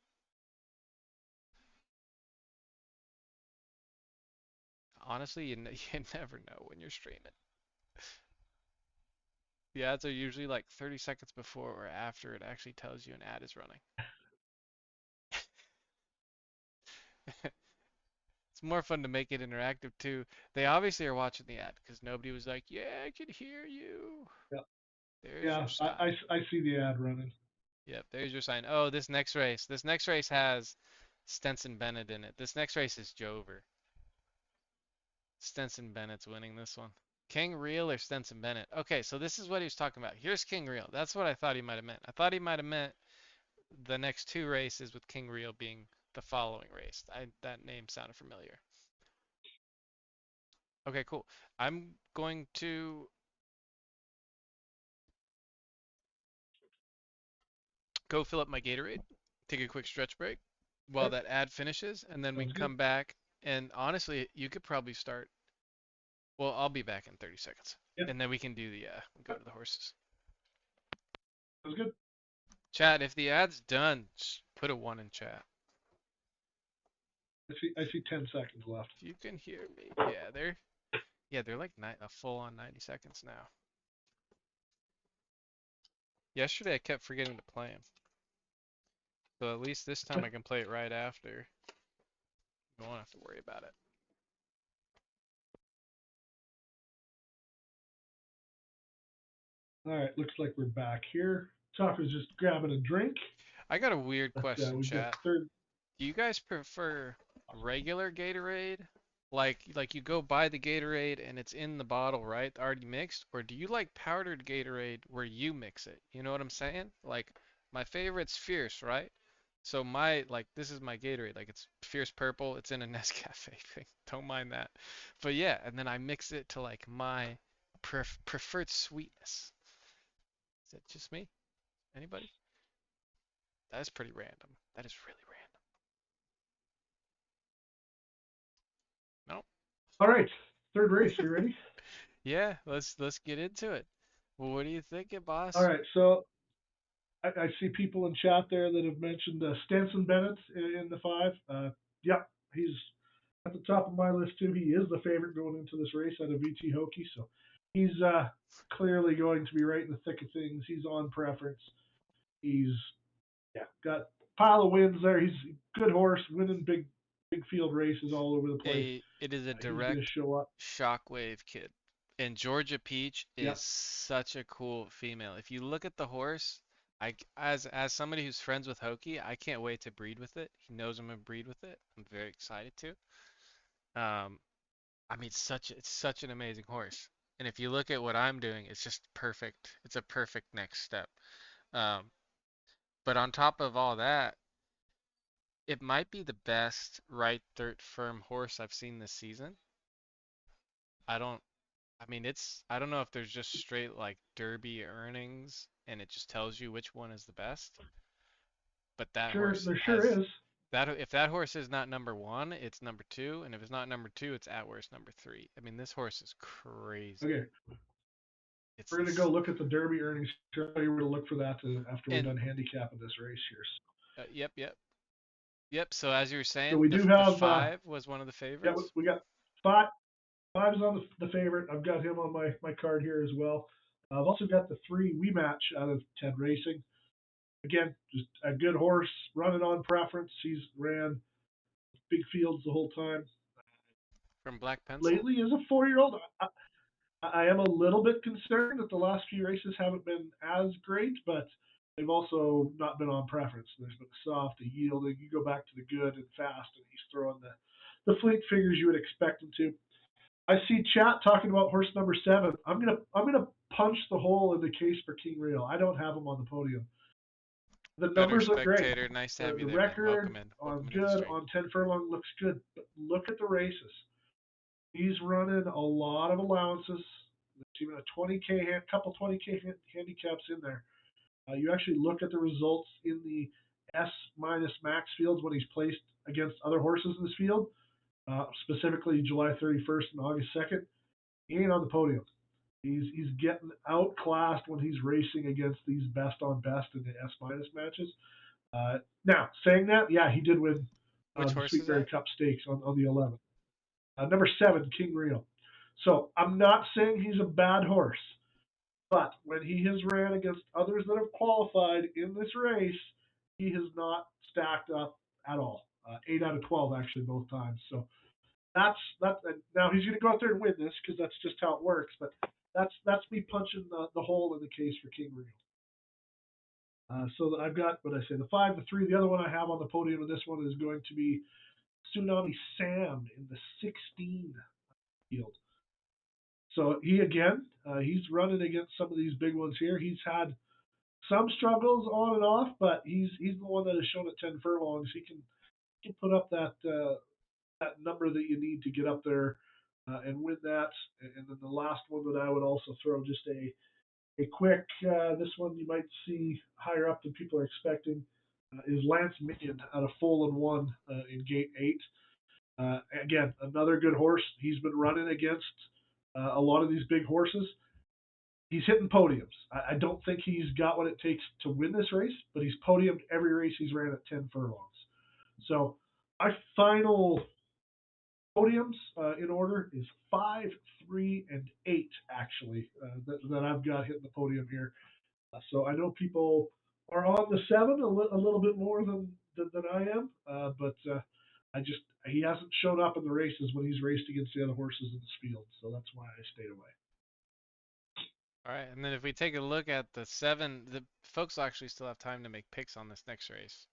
Honestly, you never know when you're streaming. The ads are usually like 30 seconds before or after it actually tells you an ad is running. It's more fun to make it interactive too. They obviously are watching the ad because nobody was like, "Yeah, I can hear you." Yeah, There's your yeah. sign. I see the ad running. Yep, there's your sign. Oh, this next race. This next race has Stenson Bennett in it. This next race is Jover. Stenson Bennett's winning this one. King Real or Stenson Bennett? Okay, so this is what he was talking about. Here's King Real. That's what I thought he might have meant. I thought he might have meant the next two races with King Real being the following race. That name sounded familiar. Okay, cool. I'm going to go fill up my Gatorade, take a quick stretch break while Okay, that ad finishes, and then we sounds can good. come back. And honestly, you could probably start. Well, I'll be back in 30 seconds, Yeah, and then we can do the go to the horses. sounds good. Chat, if the ad's done, just put a one in chat. I see 10 seconds left. If you can hear me, they're like a full on 90 seconds now. Yesterday I kept forgetting to play them, so at least this time I can play it right after. You won't have to worry about it. All right, looks like we're back here. Taco's just grabbing a drink, I got a weird but question, we've got chat. third. Do you guys prefer regular Gatorade? Like you go buy the Gatorade and it's in the bottle, right? Already mixed? Or do you like powdered Gatorade where you mix it? You know what I'm saying? Like my favorite's Fierce, right? So this is my Gatorade. Like it's Fierce purple. It's in a Nescafe thing. Don't mind that. But yeah, and then I mix it to like my preferred sweetness. Is that just me? Anybody? That is pretty random. That is really random. No? All right, third race. We ready? Yeah, let's get into it. Well, what are you thinking, All boss? right, so I see people in chat there that have mentioned Stenson Bennett in the 5. Yep, he's at the top of my list too. He is the favorite going into this race out of VT Hokie, so he's clearly going to be right in the thick of things. He's on preference. He's got a pile of wins there. He's a good horse, winning big field races all over the place. It is a He's going to direct show up. shockwave kid. And Georgia Peach is Yep. such a cool female. If you look at the horse, as somebody who's friends with Hokie, I can't wait to breed with it. He knows I'm gonna breed with it. I'm very excited to. Um, I mean, it's such an amazing horse. And if you look at what I'm doing, it's just perfect. It's a perfect next step. Um, but on top of all that, it might be the best right dirt firm horse I've seen this season. I don't I mean I don't know if there's just straight like Derby earnings and it just tells you which one is the best, but that Sure, horse there sure has is. that if that horse is not number 1, it's number 2, and if it's not number 2, it's at worst number 3. I mean, this horse is crazy. Okay, It's we're going to go look at the Derby earnings. We're going to look for that after we're and done handicapping this race here. yep. So as you were So saying, we the do the have, 5 was one of the yeah, favorites we got five. Five is on the favorite. I've got him on my card here as well. I've also got the 3 We Match out of Ted Racing. Again, just a good horse, running on preference. He's ran big fields the whole time. from Black Pencil. Lately, as a 4-year-old, I am a little bit concerned that the last few races haven't been as great, but they've also not been on preference. There's been soft, a yielding. You go back to the good and fast, and he's throwing the fleet figures you would expect him to. I see chat talking about horse number 7. I'm gonna punch the hole in the case for King Real. I don't have him on the podium. The Better numbers look great. spectator. Nice to have you The there, man. record Welcome in. on Welcome into the good stream. on 10 furlong looks good, but look at the races. He's running a lot of allowances. There's even a 20K couple 20K handicaps in there. You actually look at the results in the S minus max fields when he's placed against other horses in this field, specifically July 31st and August 2nd. He ain't on the podium. He's getting outclassed when he's racing against these best on best in the S minus matches. Now, saying that, yeah, he did win Which the horse is Sweetberry that? Cup Stakes on the 11th. Number 7, King Real. So I'm not saying he's a bad horse, but when he has ran against others that have qualified in this race, he has not stacked up at all. 8 out of 12 actually both times. So that's now he's going to go out there and win this because that's just how it works. But that's me punching the hole in the case for King Real. So that I've got what I say, the 5, the 3. The other one I have on the podium, and this one is going to be Tsunami Sam in the 16 field. So he again, he's running against some of these big ones here. He's had some struggles on and off, but he's the one that has shown at 10 furlongs he can put up that number that you need to get up there and win that. And then the last one that I would also throw just a quick, this one you might see higher up than people are expecting, is Lance Minion out of Full and One in Gate 8. Again, another good horse. He's been running against a lot of these big horses. He's hitting podiums. I don't think he's got what it takes to win this race, but he's podiumed every race he's ran at 10 furlongs. So my final podiums in order is 5, 3, and 8, actually, that I've got hitting the podium here. So I know people are on the 7 a little bit more than I am, but he hasn't shown up in the races when he's raced against the other horses in this field, so that's why I stayed away. All right, and then if we take a look at the 7, the folks actually still have time to make picks on this next race.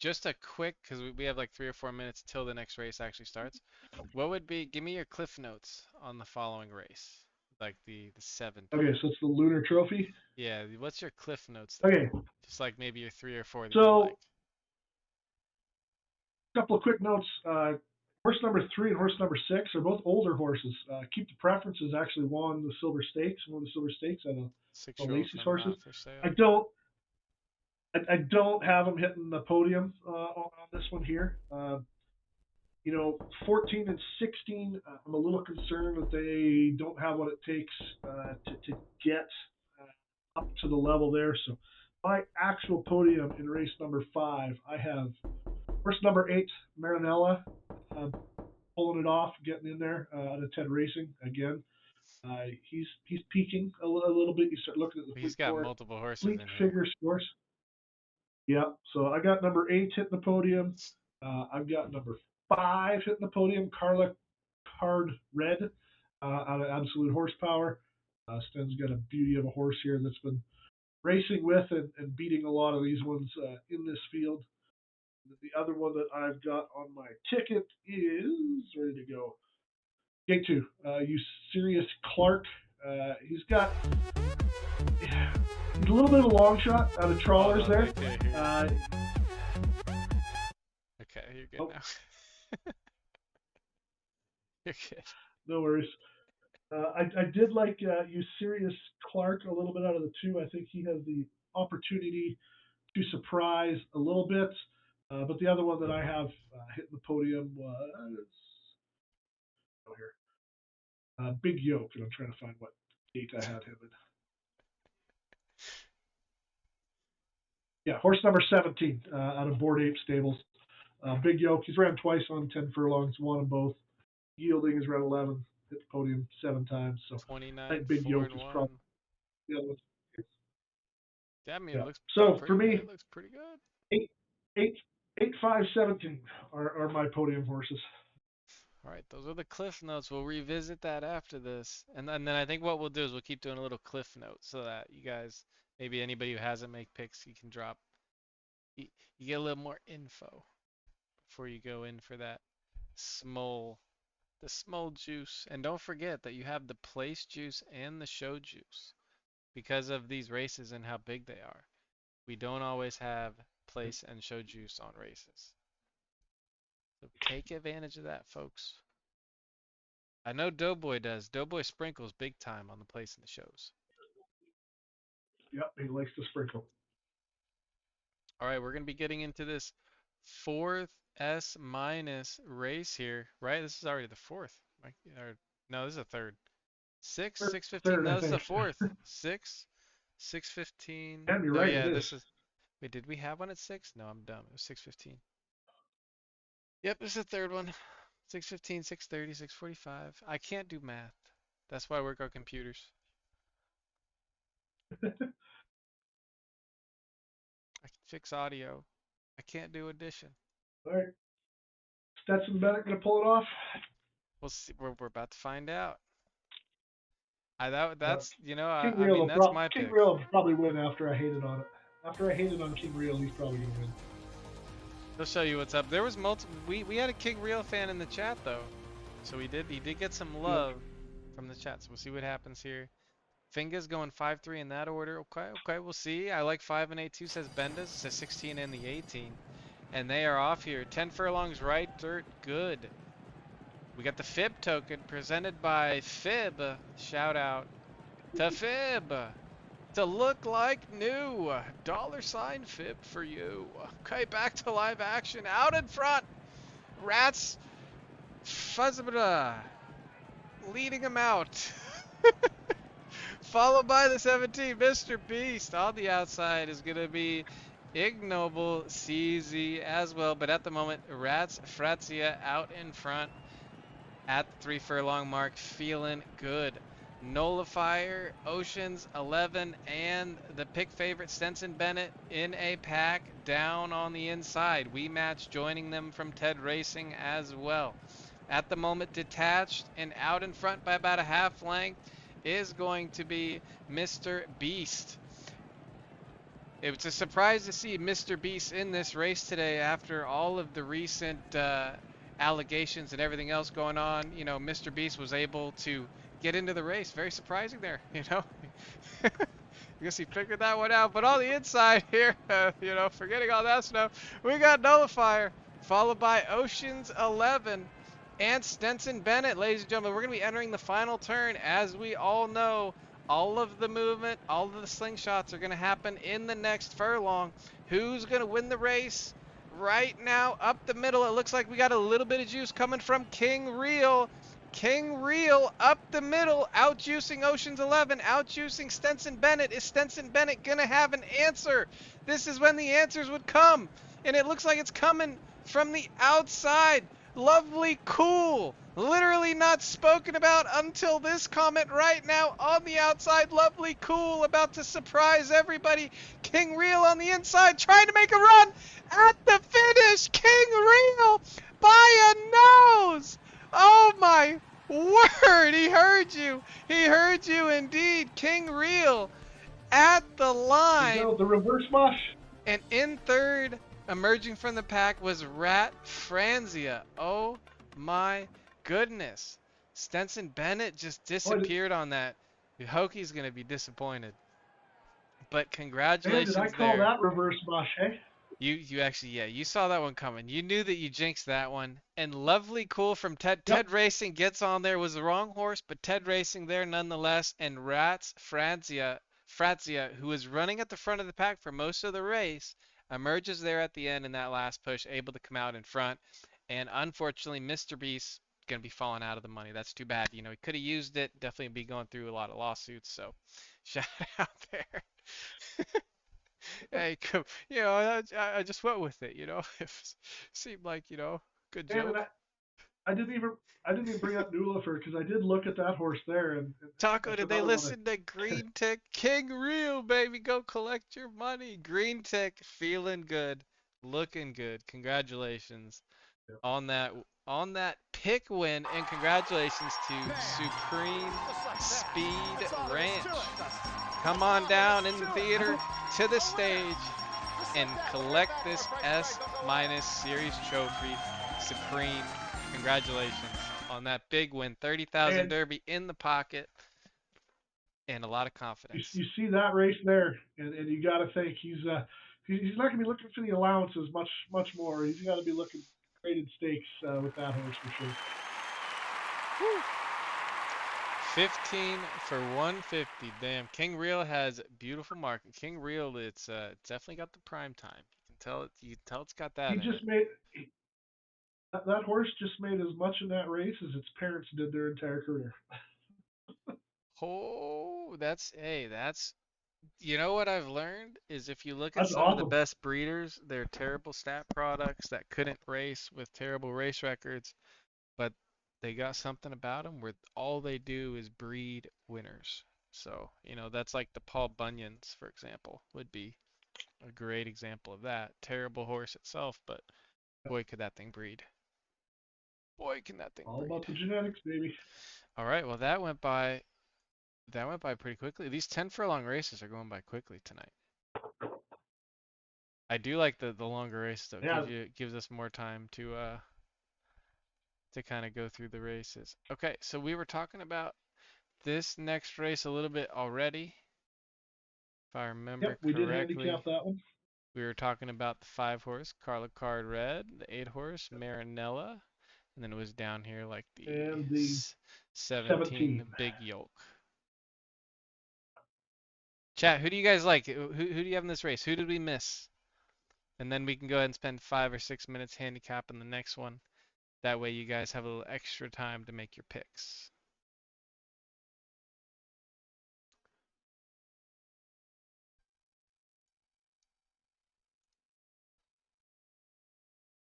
Just a quick, because we have like 3 or 4 minutes till the next race actually starts. What would be, give me your cliff notes on the following race, like the 7 pick. Okay, so it's the Lunar Trophy. Yeah, what's your cliff notes there? Okay. Just like maybe your 3 or 4 that so, you like. A couple of quick notes. Horse number 3 and horse number 6 are both older horses. Keep the Preferences actually won the Silver Stakes, out of the 6-year-old Lacey's from horses. for sale. I don't have them hitting the podium on this one here. 14 and 16, I'm a little concerned that they don't have what it takes to get up to the level there. So my actual podium in race number 5, I have horse number 8, Marinella, pulling it off, getting in there out of Ted Racing again. He's peaking a little bit. You start looking at the He's got multiple horses fleet in figure scores. Yeah, so I got number 8 hitting the podium. I've got number 5 hitting the podium, Carla Card Red out of Absolute Horsepower. Sten's got a beauty of a horse here that's been racing with and beating a lot of these ones in this field. The other one that I've got on my ticket is ready to go. Gate 2, Eucerius Clark. He's got a little bit of a long shot out of trawlers there. Okay, you're good now. You're good. No worries. I did like Eucerius Clark a little bit out of the 2. I think he has the opportunity to surprise a little bit. But the other one that I have hitting the podium was Big Yoke, and I'm trying to find what gate I had him in. Yeah, horse number 17 out of Board Ape Stables. Big Yoke, he's ran twice on 10 furlongs, won them both. Yielding is around 11, hit the podium 7 times. So 29, I think Big Yoke is probably the other one. It looks so for me, it looks pretty good. 8, 5, 17 are my podium horses. All right, those are the cliff notes. We'll revisit that after this. And then I think what we'll do is we'll keep doing a little cliff note so that you guys, maybe anybody who hasn't made picks, you can drop, you get a little more info before you go in for that the small juice. And don't forget that you have the place juice and the show juice because of these races and how big they are. We don't always have place and show juice on races. So take advantage of that, folks. I know Doughboy does. Doughboy sprinkles big time on the place and the shows. Yep, he likes to sprinkle. All right, we're going to be getting into this 4th S minus race here, right? This is already the 4th. No, this is a 3rd. 6, 6:15. No, this is the 4th. 6, 6:15. Damn, you're No, right. yeah, this is. Wait, did we have one at 6? No, I'm dumb. It was 6:15. Yep, this is the 3rd one. 6:15, 6:30, 6:45. I can't do math. That's why I work on computers. I can fix audio. I can't do addition. All right. Stetson Bennett gonna pull it off. We'll see. We're about to find out. Uh, That's King I Real mean will that's my King pick. Real will probably win after I hated on it. After I hated on King Real, he's probably gonna win. He'll show you what's up. There was multiple. We had a King Real fan in the chat though, so he did get some Yep. love from the chat. So we'll see what happens here. Finga's going 5-3 in that order. Okay, we'll see. I like 5 and 8 too, says Bendis. Says 16 and the 18. And they are off here. 10 furlongs right, dirt good. We got the Fib token presented by Fib. Shout out to Fib. To look like new. $ Fib for you. Okay, back to live action. Out in front. Rats. Fuzzabada. Leading him out. Followed by the 17, Mr. Beast. On the outside is going to be Ignoble CZ as well. But at the moment, Rats Fratzia out in front at the 3 furlong mark, feeling good. Nullifier, Oceans 11, and the pick favorite Stenson Bennett in a pack down on the inside. We match joining them from Ted Racing as well. At the moment, detached and out in front by about a half length is going to be Mr. Beast. It was a surprise to see Mr. Beast in this race today after all of the recent allegations and everything else going on. You know, Mr. Beast was able to get into the race. Very surprising there, you know. I guess he figured that one out. But on the inside here, forgetting all that stuff, we got Nullifier, followed by Oceans 11 and Stenson Bennett. Ladies and gentlemen, we're going to be entering the final turn. As we all know, all of the movement, all of the slingshots are going to happen in the next furlong. Who's going to win the race? Right now, up the middle, it looks like we got a little bit of juice coming from King Real. King Real up the middle, out-juicing Oceans 11, out-juicing Stenson Bennett. Is Stenson Bennett going to have an answer? This is when the answers would come. And it looks like it's coming from the outside. Lovely Cool. Literally not spoken about until this comment right now on the outside. Lovely Cool about to surprise everybody. King Real on the inside trying to make a run at the finish. King Real by a nose. Oh my word. He heard you. He heard you indeed. King Real at the line. The reverse mosh. And in third, emerging from the pack, was Rat Franzia. Oh my goodness. Stenson Bennett just disappeared on that. Hoki's going to be disappointed. But Man, congratulations did I call there. that reverse mosh, hey? You actually, yeah, you saw that one coming. You knew that you jinxed that one. And Lovely Cool from Ted. Yep. Ted Racing gets on there. Was the wrong horse, but Ted Racing there nonetheless. And Rats Fratzia, who was running at the front of the pack for most of the race, emerges there at the end in that last push, able to come out in front. And unfortunately, Mr. Beast going to be falling out of the money. That's too bad. You know, he could have used it. Definitely be going through a lot of lawsuits. So shout out there. Hey, I just went with it. It seemed like, good Man, and joke. I didn't even bring up Nullifer because I did look at that horse there, and Taco, that's did they another one. listen to Green Tick? King Real, baby, go collect your money. Green Tick, feeling good, looking good. Congratulations on that pick win, and congratulations to Supreme Speed Ranch. Come on down in the theater to the stage and collect this S- Series trophy. Supreme, congratulations on that big win. 30,000 And Derby in the pocket and a lot of confidence. you see that race there, and you got to think he's not going to be looking for the allowances much more. He's got to be looking graded stakes with that horse for sure. Woo. 15 for 150. Damn, King Real has beautiful market. King Real, it's definitely got the prime time. You can tell it's got that He in just it. made that horse just made as much in that race as its parents did their entire career. Oh, that's you know what I've learned is if you look at That's some of the awesome. best breeders, they're terrible stat products that couldn't race with terrible race records, but they got something about them where all they do is breed winners. So, that's like the Paul Bunyans, for example, would be. A great example of that. Terrible horse itself, but boy, could that thing breed. Boy, can that thing All breed. about the genetics, baby. All right, well that went by. That went by pretty quickly. These 10 furlong races are going by quickly tonight. I do like the longer races though. Yeah. Gives us more time to kind of go through the races. Okay, so we were talking about this next race a little bit already, if I remember Yep, we did correctly. handicap that one. We were talking about the 5 horse Carla Card Red, the 8 horse Marinella, and then it was down here like the And the 17 17. Big Yolk. Chat, who do you guys like? Who do you have in this race? Who did we miss? And then we can go ahead and spend 5 or 6 minutes handicapping the next one. That way you guys have a little extra time to make your picks.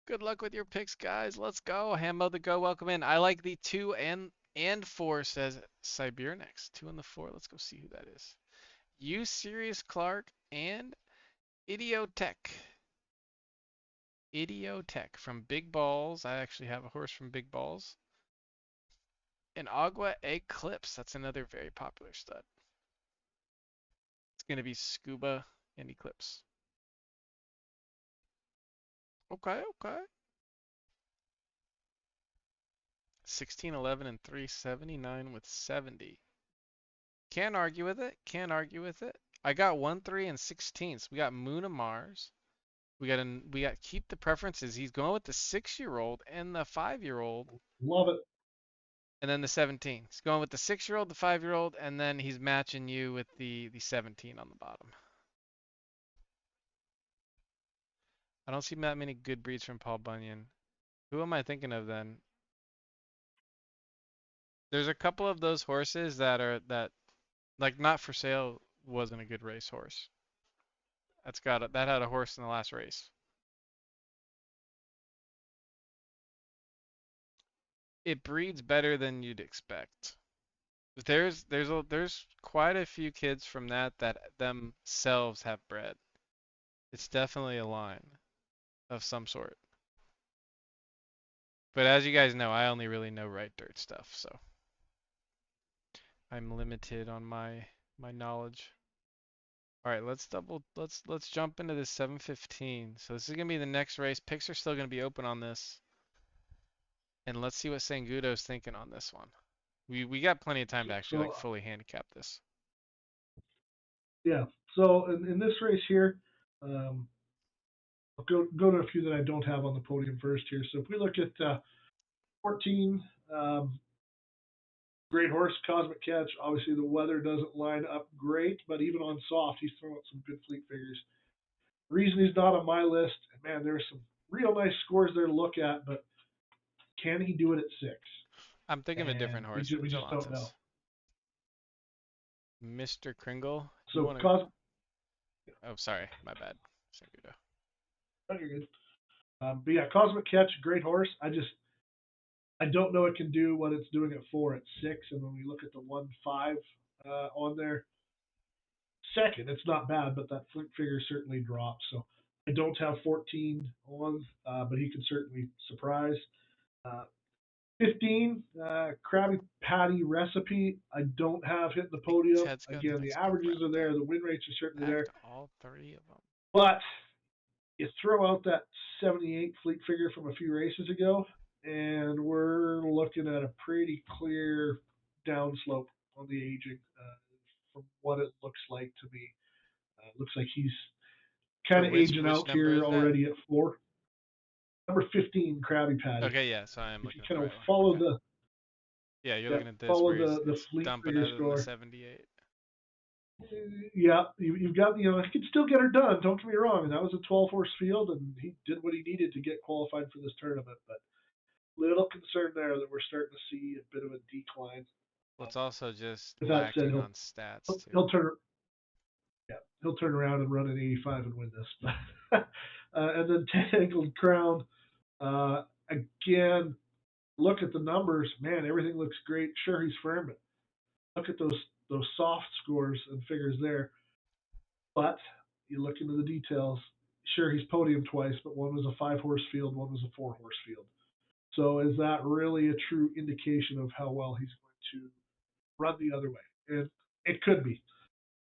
Good luck with your picks, guys. Let's go. Hammo the Go, welcome in. I like the 2 and 4, says Cybernex. 2 and the 4. Let's go see who that is. You, Sirius Clark, and Idiotech. Idiotech from Big Balls. I actually have a horse from Big Balls. And Agua Eclipse. That's another very popular stud. It's going to be Scuba and Eclipse. Okay, okay. 16, 11, and 379 with 70. Can't argue with it. Can't argue with it. I got 1, 3, and 16. So we got Moon of Mars. We got keep the preferences. He's going with the 6-year-old and the 5-year-old. Love it. And then the 17. He's going with the 6-year-old, the 5-year-old, and then he's matching you with the 17 on the bottom. I don't see that many good breeds from Paul Bunyan. Who am I thinking of then? There's a couple of those horses that like Not for Sale wasn't a good racehorse. That had a horse in the last race. It breeds better than you'd expect. But there's quite a few kids from that themselves have bred. It's definitely a line of some sort. But as you guys know, I only really know right dirt stuff, so I'm limited on my knowledge. All right, let's jump into this 7:15. So this is gonna be the next race. Picks are still gonna be open on this, and let's see what Sangudo's thinking on this one. We got plenty of time to actually like fully handicap this. Yeah. So in this race here, I'll go to a few that I don't have on the podium first here. So if we look at 14, great horse, Cosmic Catch. Obviously the weather doesn't line up great, but even on soft, he's throwing out some good fleet figures. The reason he's not on my list, man, there's some real nice scores there to look at, but can he do it at 6? I'm thinking of a different horse. We just don't know. Mr. Kringle. So Oh, sorry, my bad. Sangudo. Oh, you're good. But yeah, Cosmic Catch, great horse. I don't know it can do what it's doing at 4 at 6, and when we look at the 1-5 on there, second, it's not bad, but that figure certainly drops. So I don't have 14 on, but he can certainly surprise. 15, Krabby Patty Recipe. I don't have hitting the podium. Again, the averages are there. The win rates are certainly there. All 3 of them. But you throw out that 78 fleet figure from a few races ago, and we're looking at a pretty clear downslope on the aging from what it looks like to me. Looks like he's kind of aging out here already at 4. Number 15, Krabby Patty. Okay, yeah, so I am looking at the right one. Follow the yeah, you're looking at this. Follow where the fleet dumping figure it score. In the 78. Yeah, you've got, he can still get her done. Don't get me wrong. And that was a 12-horse field, and he did what he needed to get qualified for this tournament. But little concern there that we're starting to see a bit of a decline. Well, it's also just lacking on stats too. He'll turn around and run an 85 and win this. And then Tangled Crown. Again, look at the numbers. Man, everything looks great. Sure, he's firm, but look at those soft scores and figures there. But you look into the details. Sure, he's podiumed twice, but one was a 5-horse field, one was a 4-horse field. So is that really a true indication of how well he's going to run the other way? And it could be,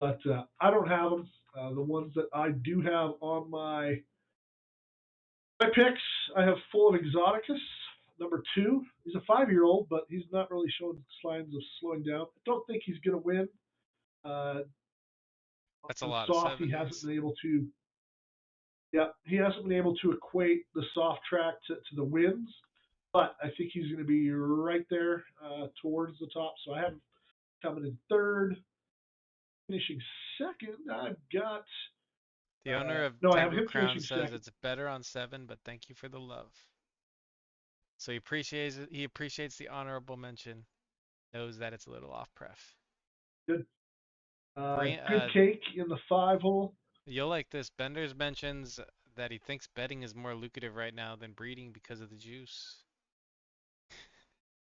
but I don't have them. The ones that I do have on my picks, I have full of Exoticus, number 2. He's a 5-year-old, but he's not really showing signs of slowing down. I don't think he's going to win. Uh, That's a on lot of soft, he hasn't 70s. been able to. Yeah, he hasn't been able to equate the soft track to the wins, but I think he's going to be right there towards the top. So I have him coming in third, finishing second. I've got The owner of no, I have Tengu him Crown finishing says second. it's better on 7, but thank you for the love. So he appreciates it. He appreciates the honorable mention. Knows that it's a little off pref. Good, Green, good cake in the 5-hole. you'll like this. Benders mentions that he thinks betting is more lucrative right now than breeding because of the juice.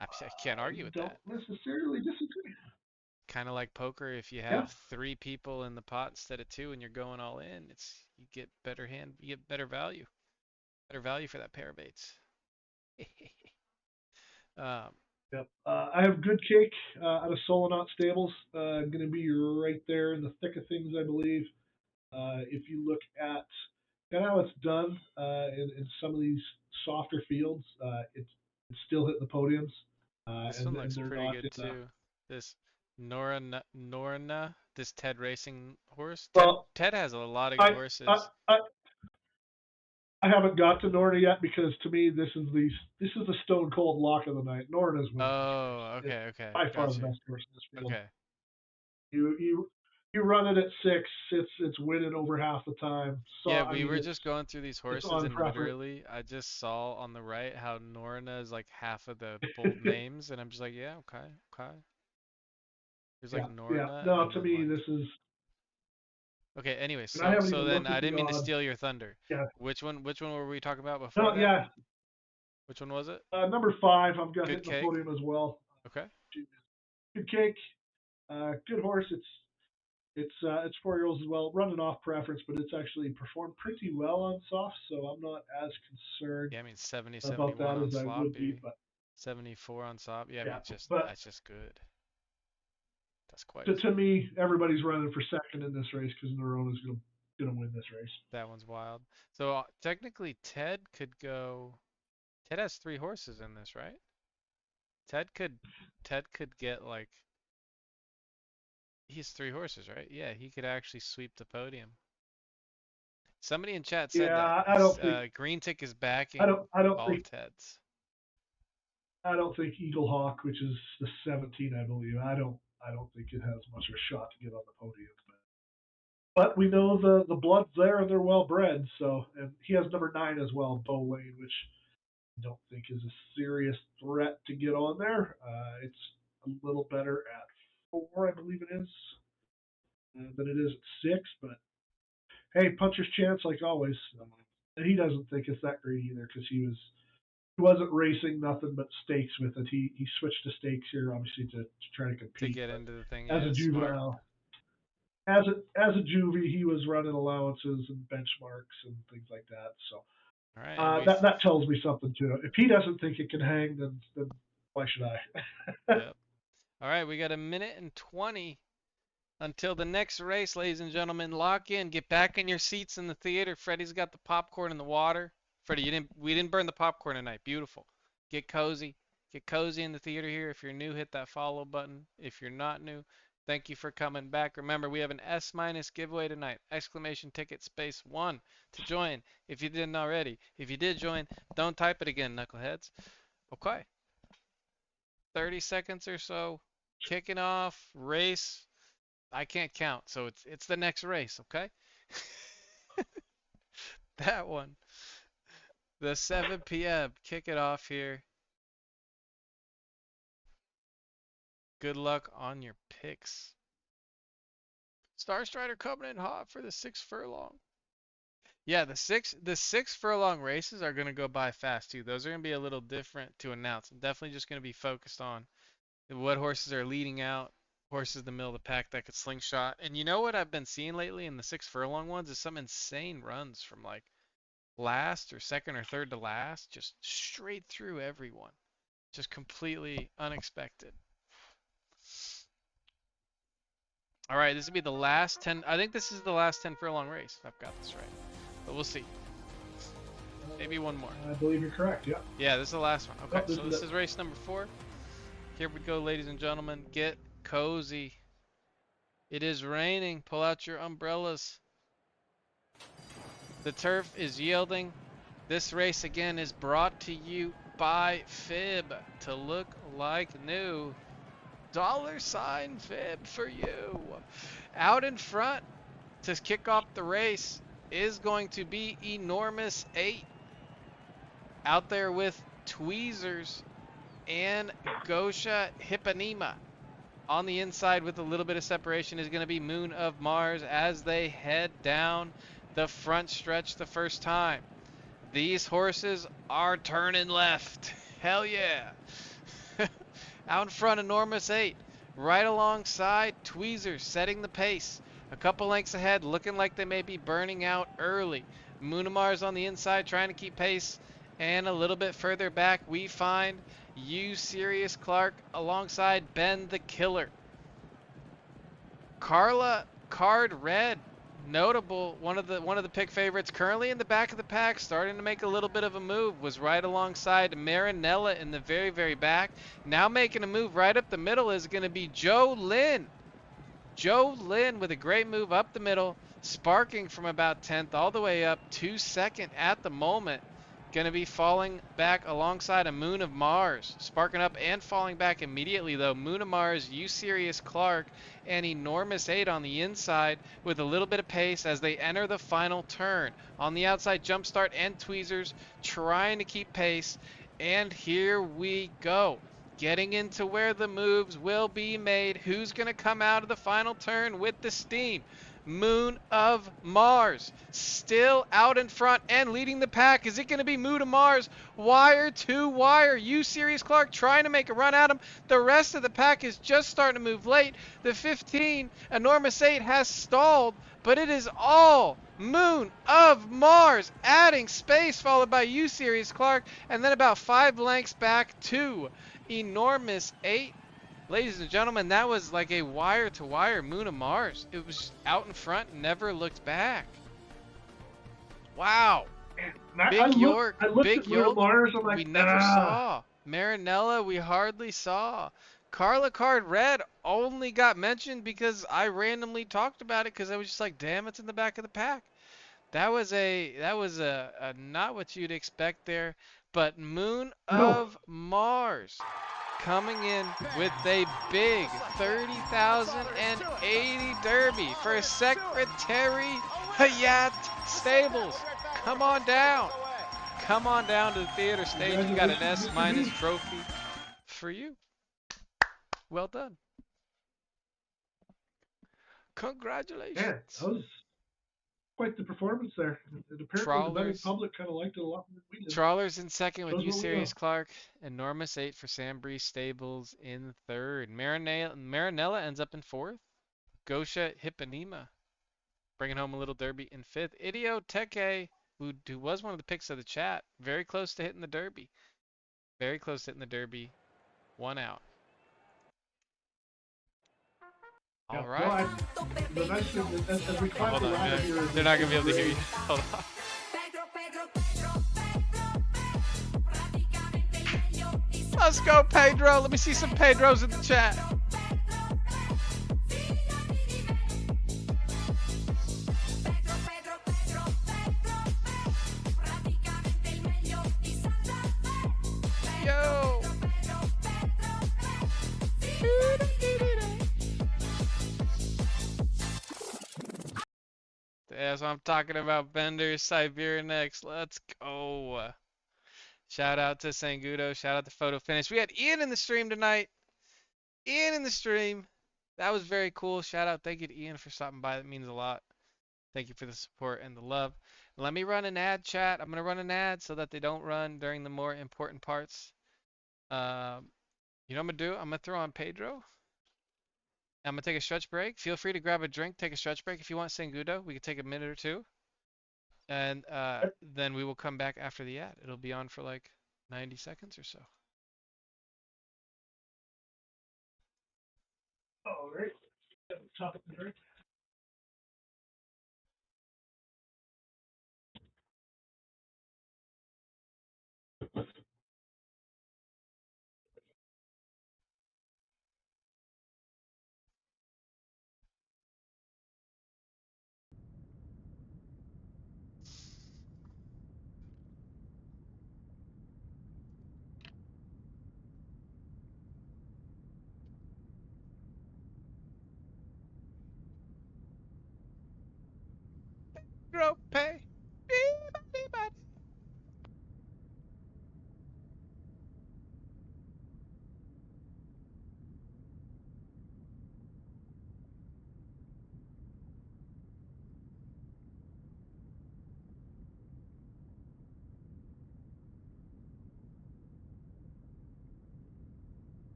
I can't I argue with don't that. necessarily disagree. Kind of like poker. If you Yeah. have 3 people in the pot instead of 2 and you're going all in, you get better hand, you get better value for that pair of baits. um, Yep. I have good cake out of Solonaut Stables. Going to be right there in the thick of things, I believe. If you look at kind of how it's done in some of these softer fields, it's still hitting the podiums, this one and looks they're pretty not good in the. too. This Norna, this Ted racing horse. Ted Well, Ted has a lot of good I I, horses. I I haven't got to Norna yet because to me this is the stone cold lock of the night. Norna's winning this Oh, race. It's okay, by far the gotcha. best horse in this field. Okay. You run it at 6, it's winning over half the time. So Yeah, I we mean were just going through these it's horses on and preference. literally I just saw on the right how Norna is like half of the bold names and I'm just like, yeah, okay, okay. There's like Yeah. Norna No, and to then me like this is, okay, anyway, and I so haven't so even then looked at I the didn't mean to odds. steal your thunder. Yeah. Which one were we talking about before No, that? yeah. Which one was it? Number 5, I've got Good hitting the cake? podium as well. Okay. Good cake. Good horse. It's 4-year-olds as well, running off preference, but it's actually performed pretty well on soft, so I'm not as concerned Yeah, I mean 70, about 71 that on as I would be. sloppy, But 74 on top. Yeah, I mean yeah, just but that's just good. That's quite to, as to good. me, everybody's running for second in this race because Nerona's gonna win this race. That one's wild. So technically Ted could go. Ted has 3 horses in this, right? Ted could Ted could get like he has 3 horses, right? Yeah, he could actually sweep the podium. Somebody in chat said that. Yeah, I don't think Green Tick is backing I don't all of think Ted's. I don't think Eagle Hawk, which is the 17, I believe. I don't think it has much of a shot to get on the podium. But we know the blood's there and they're well bred. So, and he has number 9 as well, Bow Lane, which I don't think is a serious threat to get on there. It's a little better at 4, I believe it is, than it is at 6. But hey, puncher's chance like always. And he doesn't think it's that great either because he wasn't racing nothing but stakes with it. He switched to stakes here obviously to try to To compete. get But into the thing. as Yeah, a smart. juvenile, as a juvie, he was running allowances and benchmarks and things like that. So All right, and that tells me something too. If he doesn't think it can hang, then why should I? yep. All right, we got a minute and 20 until the next race, ladies and gentlemen. Lock in, get back in your seats in the theater. Freddie's got the popcorn and the water. Freddie, we didn't burn the popcorn tonight. Beautiful. Get cozy. Get cozy in the theater here. If you're new, hit that follow button. If you're not new, thank you for coming back. Remember, we have an S minus giveaway tonight. Exclamation ticket space 1 to join if you didn't already. If you did join, don't type it again, knuckleheads. Okay. 30 seconds or so. Kicking off race. I can't count, so it's the next race, okay? That one. The 7 p.m. Kick it off here. Good luck on your picks. Star Strider coming in hot for the 6 furlong. Yeah, the six furlong races are gonna go by fast too. Those are gonna be a little different to announce. I'm definitely just gonna be focused on what horses are leading out, horses in the middle of the pack that could slingshot. And you know what I've been seeing lately in the 6 furlong ones is some insane runs from like last or second or third to last, just straight through everyone. Just completely unexpected. All right, this will be the last 10. I think this is the last 10 furlong race, if I've got this right. But we'll see. Maybe one more. I believe you're correct, yeah. Yeah, this is the last one. Okay, Oh, so this is race number 4. Here we go, ladies and gentlemen. Get cozy. It is raining. Pull out your umbrellas. The turf is yielding. This race again is brought to you by Fib to look like new. $ Fib for you. Out in front to kick off the race is going to be Enormous 8. Out there with Tweezers and Gosha Hipponema. On the inside with a little bit of separation is going to be Moon of Mars as they head down the front stretch the first time. These horses are turning left. Hell yeah. Out in front, Enormous 8. Right alongside, Tweezers setting the pace. A couple lengths ahead, looking like they may be burning out early. Moon of Mars on the inside, trying to keep pace. And a little bit further back, we find You Sirius Clark alongside Ben the Killer. Carla Card Red, notable, one of the pick favorites, currently in the back of the pack, starting to make a little bit of a move, was right alongside Marinella in the very, very back. Now making a move right up the middle is going to be Joe Lynn. Joe Lynn with a great move up the middle, sparking from about 10th all the way up to 2nd at the moment. Going to be falling back alongside a Moon of Mars. Sparking up and falling back immediately, though. Moon of Mars, You Sirius Clark, and Enormous 8 on the inside with a little bit of pace as they enter the final turn. On the outside, Jumpstart and Tweezers trying to keep pace. And here we go. Getting into where the moves will be made. Who's going to come out of the final turn with the steam? Moon of Mars still out in front and leading the pack. Is it going to be Moon of Mars? Wire to wire. You Sirius Clark trying to make a run at him. The rest of the pack is just starting to move late. The 15 Enormous 8 has stalled, but it is all Moon of Mars adding space, followed by You Sirius Clark, and then about 5 lengths back to Enormous 8. Ladies and gentlemen, that was like a wire-to-wire Moon of Mars. It was out in front, never looked back. Wow. Big York, Big York, we never saw. Marinella, we hardly saw. Carla Card Red only got mentioned because I randomly talked about it because I was just like, damn, it's in the back of the pack. That was a not what you'd expect there, but Moon of Mars coming in with a big 30,080 Derby for Secretary Hayat Stables. Come on down. Come on down to the theater stage. You got an S- trophy for you. Well done. Congratulations. Yeah, that was quite the performance there. And apparently the betting public kind of liked it a lot more than we did. Trawlers in second with You Sirius Clark. Enormous 8 for Sam Bree Stables in third. Marinella ends up in fourth. Gosha Hipponema bringing home a little Derby in fifth. Idio Teke, who was one of the picks of the chat, very close to hitting the Derby. Very close to hitting the Derby. 1 out. All right. The nice thing is, as we climb the ladder here, they're not going to be able to hear you. Hold on. Let's go, Pedro. Let me see some Pedros in the chat. Yo. That's what I'm talking about. Bender, Cybernex. Let's go. Shout out to Sangudo. Shout out to PhotoFinish. We had Ian in the stream tonight. Ian in the stream. That was very cool. Shout out. Thank you to Ian for stopping by. That means a lot. Thank you for the support and the love. Let me run an ad, chat. I'm going to run an ad so that they don't run during the more important parts. You know what I'm going to do? I'm going to throw on Pedro. I'm gonna take a stretch break. Feel free to grab a drink, take a stretch break if you want, Sangudo. We could take a minute or two, and then we will come back after the ad. It'll be on for like 90 seconds or so. All right. Top of the drink. Grow pay.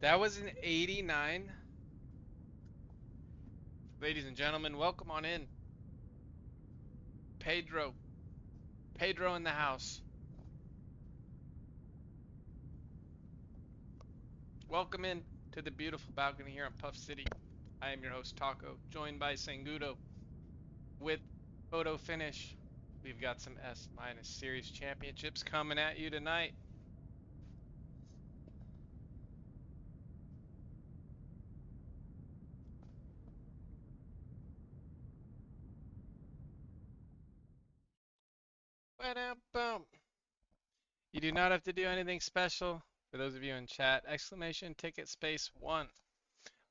That was an 89. Ladies and gentlemen, welcome on in. Pedro. Pedro in the house. Welcome in to the beautiful balcony here in Puff City. I am your host, Taco, joined by Sangudo with PhotoFinish. We've got some S minus series championships coming at you tonight. Ba-dum-bum. You do not have to do anything special. For those of you in chat, exclamation ticket space 1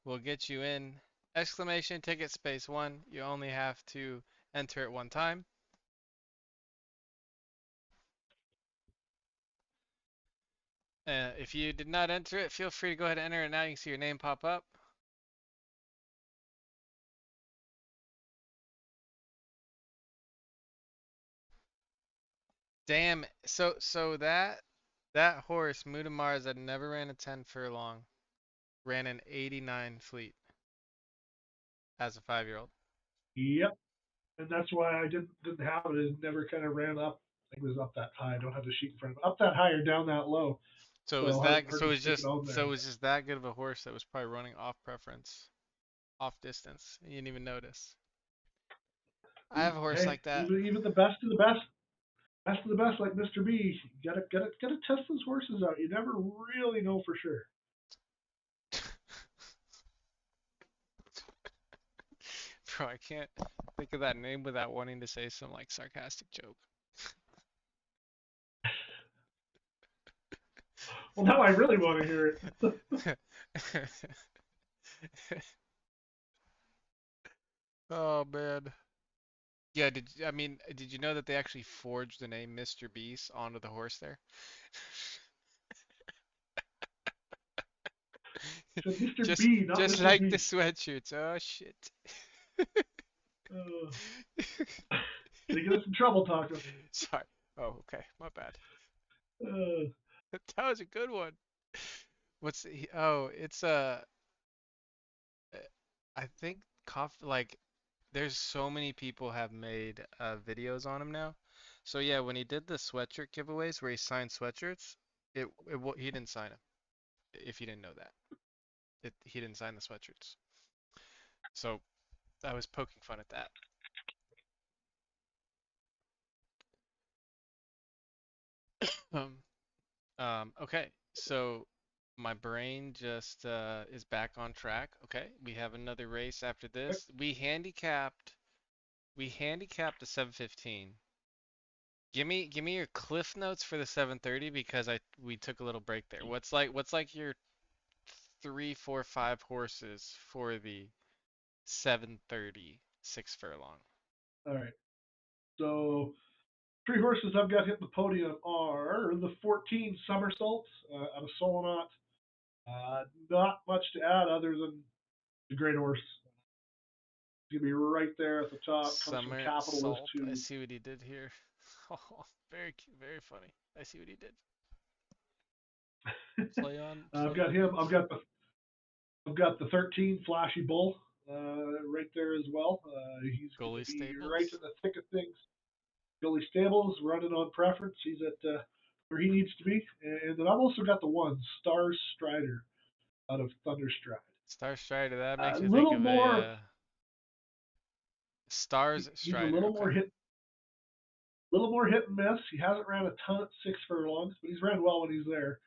will get you in. Exclamation ticket space 1. You only have to enter it one time. If you did not enter it, feel free to go ahead and enter it now. You can see your name pop up. Damn. So that horse, Mars, that never ran a 10 furlong, ran an 89 fleet as a 5-year-old. Yep. And that's why I didn't have it. It never kind of ran up. I think it was up that high. I don't have the sheet in front of me. Up that high or down that low. So it So was hard, that hard so to it was stick it just on there. so it was just that good of a horse that was probably running off preference, off distance. And you didn't even notice. I have a horse Hey, like that. even the best of the best of the best, like Mr. B, you gotta test those horses out. You never really know for sure. Bro, I can't think of that name without wanting to say some like sarcastic joke. Well, now I really want to hear it. Oh man. Yeah, did you know that they actually forged the name Mr. Beast onto the horse there? So Mr. Just B, not just Mr. like the B. sweatshirts. Oh shit. Uh, gonna get us in trouble talking. Sorry. Oh, okay. My bad. Uh, That was a good one. It's I think like there's so many people have made videos on him now. So yeah, when he did the sweatshirt giveaways where he signed sweatshirts, he didn't sign them. If you didn't know that, he didn't sign the sweatshirts. So I was poking fun at that. Um, okay, so my brain just is back on track. Okay, we have another race after this. We handicapped a 715. Give me your cliff notes for the 7:30 because we took a little break there. What's like your three, four, five horses for the 7:30 6 furlong? All right. So 3 horses I've got hitting the podium are the 14 Somersaults out of Solonot. Not much to add other than the great horse. He's gonna be right there at the top. Comes from Summer Capitalist Salt. I to. see what he did here. Oh, very cute, very funny. I see what he did. I've Play got on him. words. I've got the 13 Flashy Bull right there as well. He's going to Goalie be right Stables. in the thick of things. Billy Stables running on preference. He's at where he needs to be. And then I've also got the one Stars Strider out of Thunderstride. Star Strider. That A makes me think little of a more. Stars He's a Strider. little Okay. more hit and miss. He hasn't ran a ton at 6 furlongs, but he's ran well when he's there.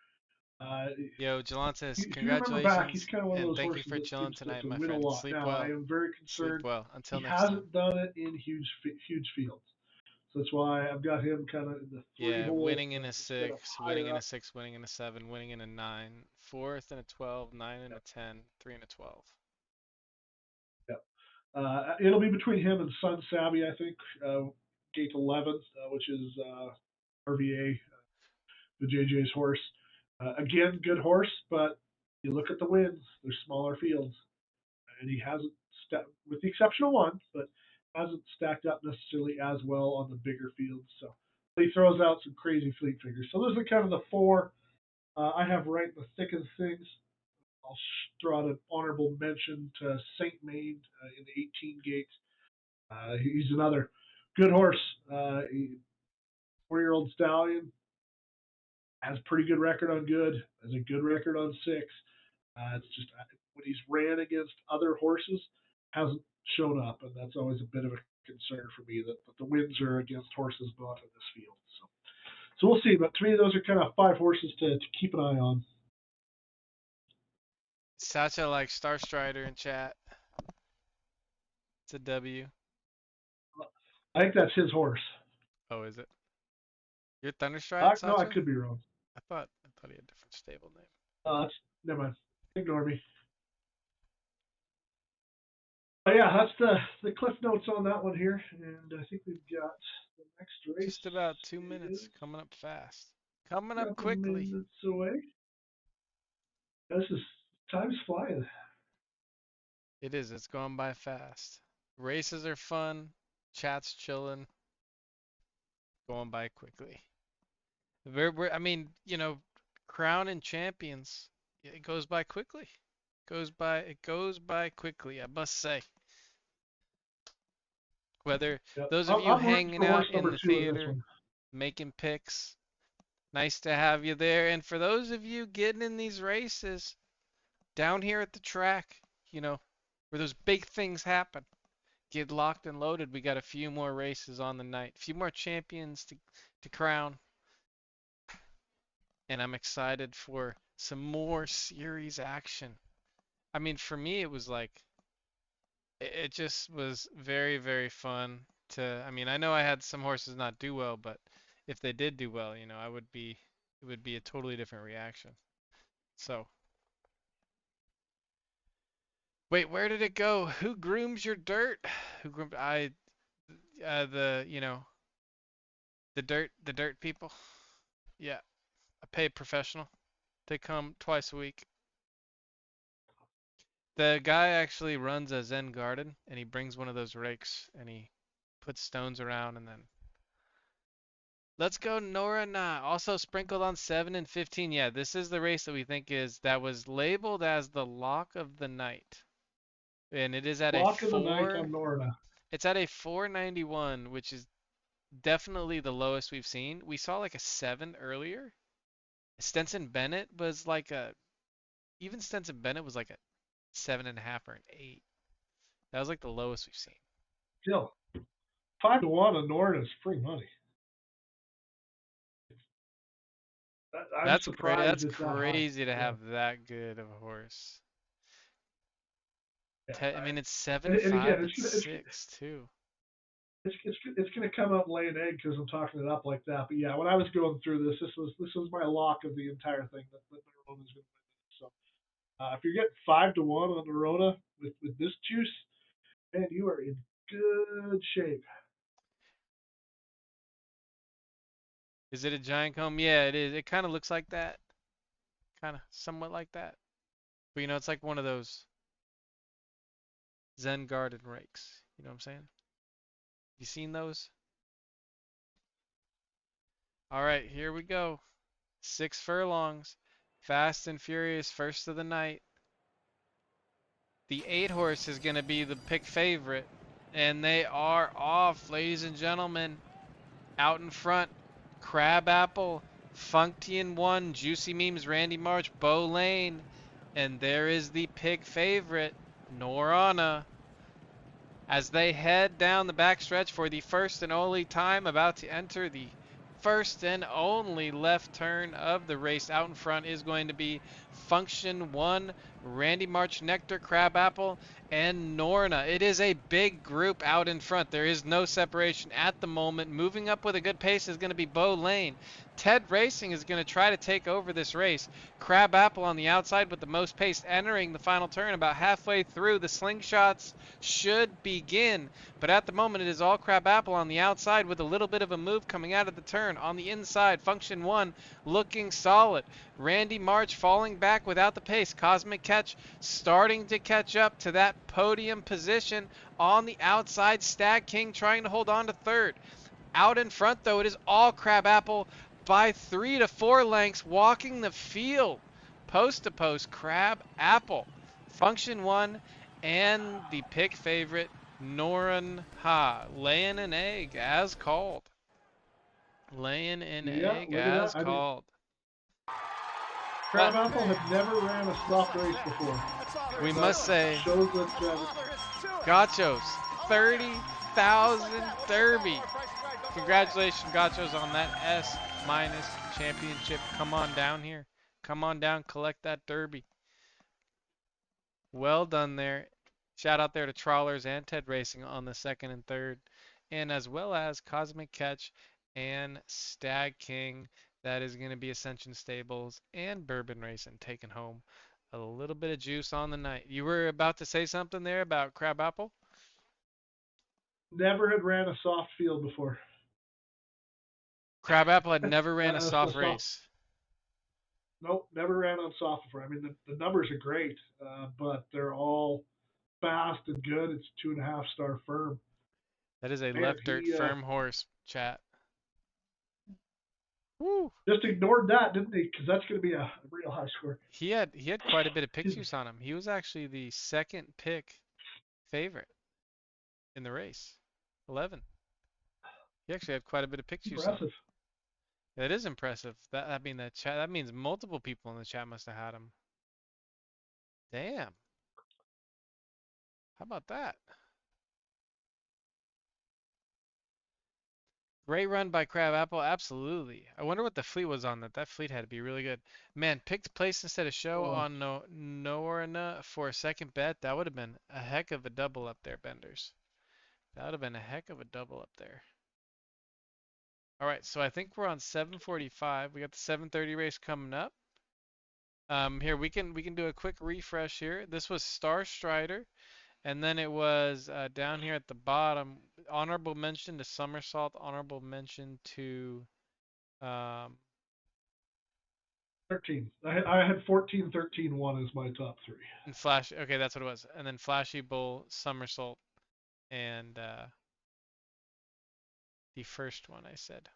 Uh, Yo, Jalon says, if you remember back, he's congratulations kind of one of and those thank you horses for that chilling seems tonight, to my win a friend. lot. Sleep Now I well. am very Sleep concerned. well. He Until next time. hasn't done it in huge fields. So that's why I've got him kind of in the three Yeah, hole winning in a instead of six, winning higher in a up. six, winning in a seven, winning in a nine, fourth and a 12, nine and a 10, three and a 12. Yep. It'll be between him and Sun Savvy, I think. Gate 11, which is RVA, the JJ's horse. Again, good horse, but you look at the wins, they're smaller fields. And he hasn't, with the exception of one, but hasn't stacked up necessarily as well on the bigger fields. So he throws out some crazy fleet figures. So those are kind of the four I have right in the thick of things. I'll throw out an honorable mention to Saint Maid in the 18 gate. He's another good horse. 4-year-old stallion has a pretty good record on good, has a good record on 6. It's just when he's ran against other horses, hasn't shown up, and that's always a bit of a concern for me that the wins are against horses not in this field. So we'll see. But to me, those are kind of 5 horses to keep an eye on. Sacha like Star Strider in chat. It's a W. I think that's his horse. Oh, is it? Your Thunderstride, No, I Sacha? could be wrong. I thought he had a different stable name. Never mind. Ignore me. But yeah, that's the cliff notes on that one here, and I think we've got the next race Just about 2 minutes. is Coming up fast. Coming a up couple quickly. minutes away. This is time's flying. It is. It's going by fast. Races are fun. Chat's chilling. Going by quickly. I mean, crown and champions. It goes by quickly. It goes by quickly, I must say. Whether Yep. those of you I'm rooting hanging for horse out in number the 2 in this theater, one. making picks, nice to have you there. And for those of you getting in these races, down here at the track, where those big things happen, get locked and loaded. We got a few more races on the night, a few more champions to crown. And I'm excited for some more series action. I mean, for me, it was like, it just was very, very fun I mean, I know I had some horses not do well, but if they did do well, it would be a totally different reaction. So, wait, where did it go? Who grooms your dirt? Who groomed, the dirt people? Yeah, a paid professional. They come twice a week. The guy actually runs a Zen garden, and he brings one of those rakes, and he puts stones around, and then let's go Nora Na. Also sprinkled on 7 and 15. Yeah, this is the race that we think that was labeled as the lock of the night. And it is at a Lock of the night on 4. Norna. It's at a 491, which is definitely the lowest we've seen. We saw like a 7 earlier. Stenson Bennett was like even Stenson Bennett was like a 7.5 or an 8. That was like the lowest we've seen. Still, 5-1 on Norna is free money. I'm That's great. surprised That's it's that high. crazy to Yeah. have that good of a horse. Yeah. I mean, it's And again, 7.5 at it's 6 too. it's going to come out and lay an egg because I'm talking it up like that. But yeah, when I was going through this was my lock of the entire thing that Nerona's going to win. So if you're getting 5-1 on Nerona with this juice, man, you are in good shape. Is it a giant comb? Yeah, it is. It kind of looks like that. Kind of somewhat like that. But it's like one of those Zen garden rakes. You know what I'm saying? You seen those? All right, here we go. 6 furlongs. Fast and Furious, first of the night. The 8 horse is going to be the pick favorite. And they are off, ladies and gentlemen. Out in front, Crab Apple, Funktien 1, Juicy Memes, Randy March, Bo Lane. And there is the pick favorite, Norana. As they head down the backstretch for the first and only time, about to enter the first and only left turn of the race. Out in front is going to be Function 1, Randy March, Nectar, Crabapple, and Norna. It is a big group out in front. There is no separation at the moment. Moving up with a good pace is going to be Bo Lane. Ted Racing is going to try to take over this race. Crabapple on the outside with the most pace, entering the final turn about halfway through. The slingshots should begin, but at the moment it is all Crabapple on the outside with a little bit of a move coming out of the turn. On the inside, Function 1 looking solid. Randy March falling back without the pace. Cosmic Catch starting to catch up to that podium position. On the outside, Stag King trying to hold on to third. Out in front, though, it is all Crabapple by 3 to 4 lengths, walking the field. Post to post, Crabapple. Function 1 and the pick favorite, Noran Ha, laying an egg as called. Laying an egg Look at as that. I mean, called. Crabapple had never ran a soft race before. We must say, Shows that Gachos, 30,000 Derby. Congratulations, Gachos, on that S- championship. Come on down here. Come on down, collect that Derby. Well done there. Shout out there to Trawlers and Ted Racing on the second and third, and as well as Cosmic Catch and Stag King. That is going to be Ascension Stables and Bourbon Racing taking home a little bit of juice on the night. You were about to say something there about Crabapple? never had ran a soft field before. Crabapple had never ran a A soft soft. race. Nope, never ran on soft before. I mean, the numbers are great, but they're all fast and good. It's 2.5 star firm. That is a Man, left dirt he firm horse, chat. Woo! just ignored that, didn't he? Because that's going to be a real high score. He had quite a bit of pick juice on him. He was actually the second pick favorite in the race. 11. He actually had quite a bit of pick juice on him. Impressive. That is impressive. That means multiple people in the chat must have had him. Damn. How about that? Great run by Crabapple, absolutely. I wonder what the fleet was on that. That fleet had to be really good. Man, picked place instead of show on Norna for a second bet. That would have been a heck of a double up there, Benders. That would have been a heck of a double up there. All right, so I think we're on 7:45. We got the 7:30 race coming up. Here we can do a quick refresh here. This was Star Strider. And then it was down here at the bottom, honorable mention to Somersault, honorable mention to 13. I had 14, 13, 1 as my top three. and Flash. Okay, that's what it was. And then Flashy Bull, Somersault, and the first one I said.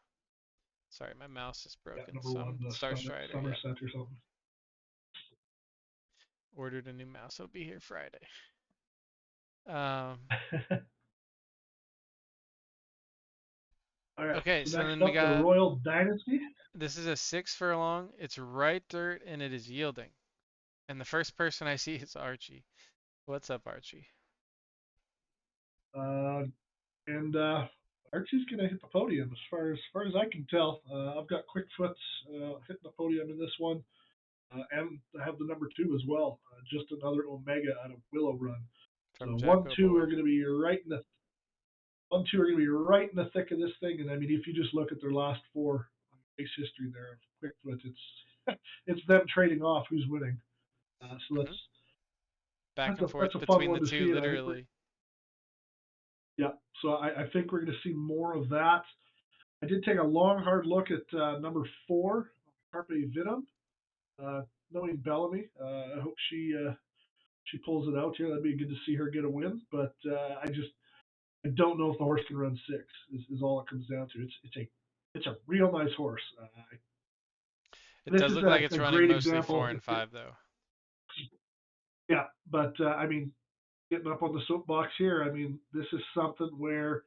Sorry, my mouse is broken. Yeah, number one, Star Strider. Somerset or something. Ordered a new mouse. It'll be here Friday. All right. Okay, so next then up, we got the Royal Dynasty. This is a 6 furlong. It's right dirt and it is yielding. And the first person I see is Archie. What's up, Archie? And Archie's going to hit the podium as far as I can tell. I've got Quickfoot's hitting the podium in this one. And I have the number 2 as well. Just another Omega out of Willow Run. From So Jacko 1, 2 Boy. are going to be right in the 1, 2 are going to be right in the thick of this thing. And I mean, if you just look at their last 4 race history there, quick twitch, it's it's them trading off who's winning. So Hmm. Back and forth that's a fun between one the to two, see. And I think literally. so I think we're going to see more of that. I did take a long, hard look at number 4, Carpe Vitam. Knowing Bellamy, I hope she pulls it out here. That'd be good to see her get a win. But I don't know if the horse can run 6. Is all it comes down to. It's a real nice horse. It This does is look like it's a running great mostly example. 4 and 5 though. Yeah, but I mean, getting up on the soapbox here, I mean, this is something where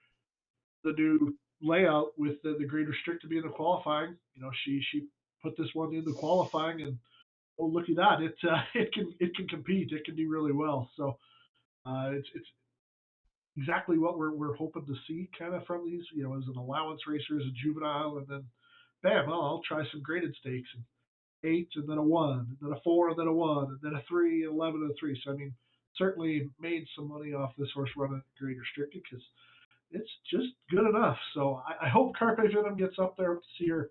the new layout with the grade restricted being the qualifying, she put this one in the qualifying, and oh, look at that, it can compete, it can do really well. So it's exactly what we're hoping to see kind of from these, as an allowance racer, as a juvenile, and then bam, well, I'll try some graded stakes, and 8, and then a 1, and then a 4, and then a 1, and then a 3, 11, and a 3. So I mean, certainly made some money off this horse running grade restricted because it's just good enough. So I hope Carpe Venom gets up there to see her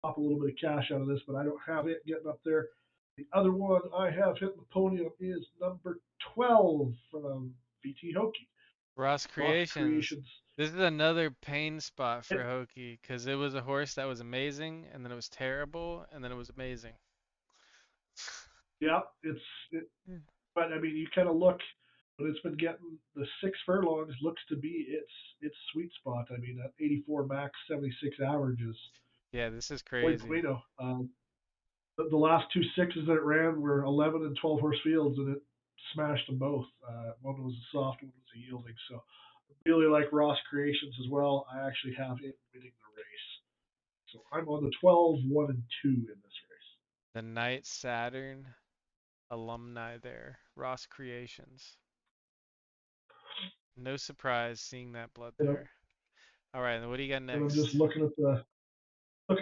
pop a little bit of cash out of this, but I don't have it getting up there. The other one I have hitting the podium is number 12 from VT Hokey. Ross Ross Creations. Creations. This is another pain spot for Hokey because it was a horse that was amazing, and then it was terrible, and then it was amazing. Yeah, but I mean, you kind of look, but it's been getting the 6 furlongs looks to be its sweet spot. I mean, at 84 max, 76 averages. Yeah, this is Boy, crazy. Bueno. The last 2 sixes that it ran were 11 and 12 horse fields, and it smashed them both. One was a soft, one was a yielding. So really like Ross Creations as well. I actually have it winning the race. So I'm on the 12, 1, and 2 in this race. The Knight Saturn alumni there, Ross Creations. No surprise seeing that blood And I'm, there. All right, and what do you got and I'm just next? looking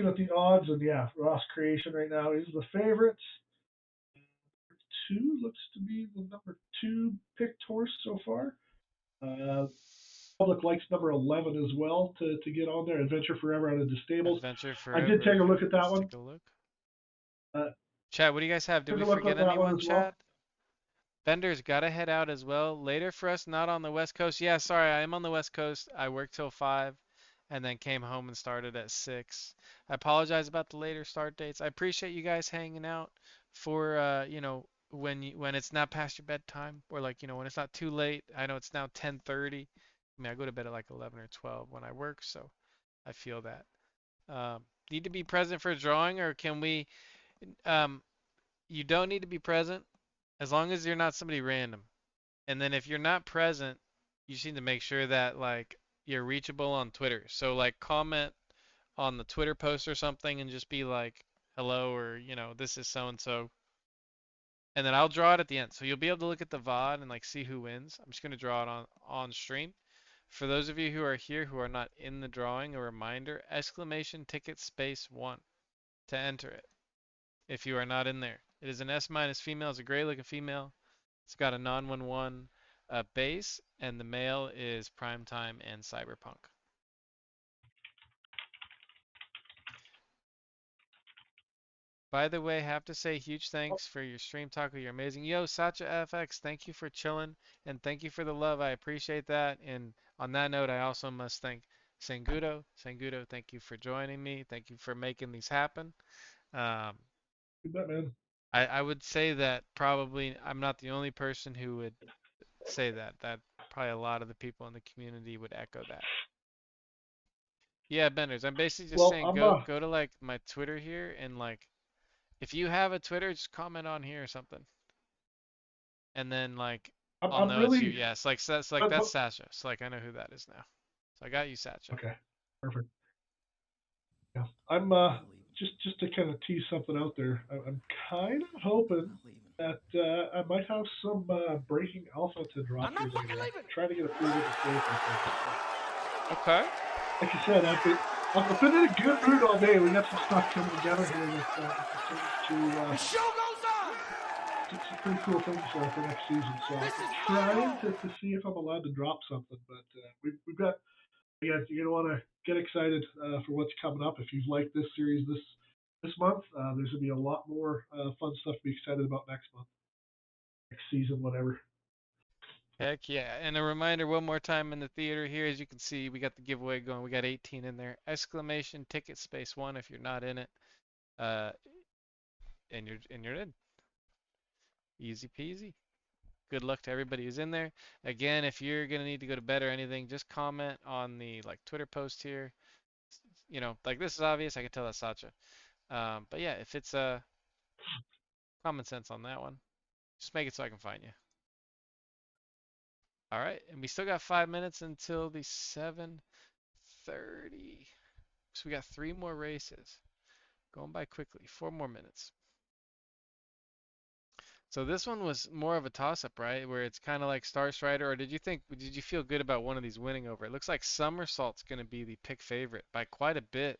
at the odds, and yeah, Ross Creation right now is the favorite. 2 looks to be the number 2 picked horse so far. Public likes number 11 as well to get on there. Adventure Forever out of the stables. Adventure I did Forever. take a Okay, look at that let's one. take a look. Uh, Chat, what do you guys have? Did took we a look forget at that one anyone, as well. chat? Bender's gotta head out as well. Later for us, not on the West Coast. Yeah, sorry, I am on the West Coast. I worked till 5 and then came home and started at 6. I apologize about the later start dates. I appreciate you guys hanging out for when it's not past your bedtime or like, when it's not too late. I know it's now 10:30. I mean, I go to bed at like 11 or 12 when I work, so I feel that. Need to be present for a drawing, or can we you don't need to be present as long as you're not somebody random. And then if you're not present, you just need to make sure that like you're reachable on Twitter. So like comment on the Twitter post or something and just be like hello, or this is so and so. And then I'll draw it at the end. So you'll be able to look at the VOD and like see who wins. I'm just going to draw it on stream. For those of you who are here who are not in the drawing, a reminder, exclamation ticket space 1 to enter it if you are not in there. It is an S minus female. It's a great looking female. It's got a 911 base, and the male is Primetime and Cyberpunk. By the way, have to say huge thanks for your stream, Taco. You're amazing. Yo, Sacha FX, thank you for chilling, and thank you for the love. I appreciate that. And on that note, I also must thank Sangudo. Sangudo, thank you for joining me. Thank you for making these happen. Um, You bet, man. I would say that probably I'm not the only person who would say that. That probably a lot of the people in the community would echo that. Yeah, Benders. I'm basically just Well, saying go to like my Twitter here and like if you have a Twitter, just comment on here or something. And then like I'll I'm know it's you. really. Yeah, it's like that's Sasha. So like I know who that is now. So I got you, Sasha. Okay, perfect. Yeah, I'm just to kind of tease something out there. I'm kind of hoping that I might have some breaking alpha to drop here later. I'm trying to get a few little safe. Okay. Like I said, I've been in a good mood all day. We got some stuff coming together here The show goes on. some pretty cool things for next season. So I'm trying to see if I'm allowed to drop something. But we've got Again, you're gonna want to get excited for what's coming up. If you've liked this series this month, there's gonna be a lot more fun stuff to be excited about next month, next season, whatever. Heck yeah. And a reminder one more time in the theater here, as you can see, we got the giveaway going. We got 18 in there. Exclamation ticket space one if you're not in it. Uh, and you're in. Easy peasy. Good luck to everybody who's in there. Again, if you're gonna need to go to bed or anything, just comment on the like Twitter post here. You know, like this is obvious. I can tell that's Sacha. But yeah, if it's common sense on that one, just make it so I can find you. All right, and we still got 5 minutes until the 7:30. So we got three more races. Going by quickly. 4 more minutes. So this one was more of a toss-up, right? Where it's kind of like Star Strider, or did you feel good about one of these winning over? It looks like Somersault's going to be the pick favorite by quite a bit.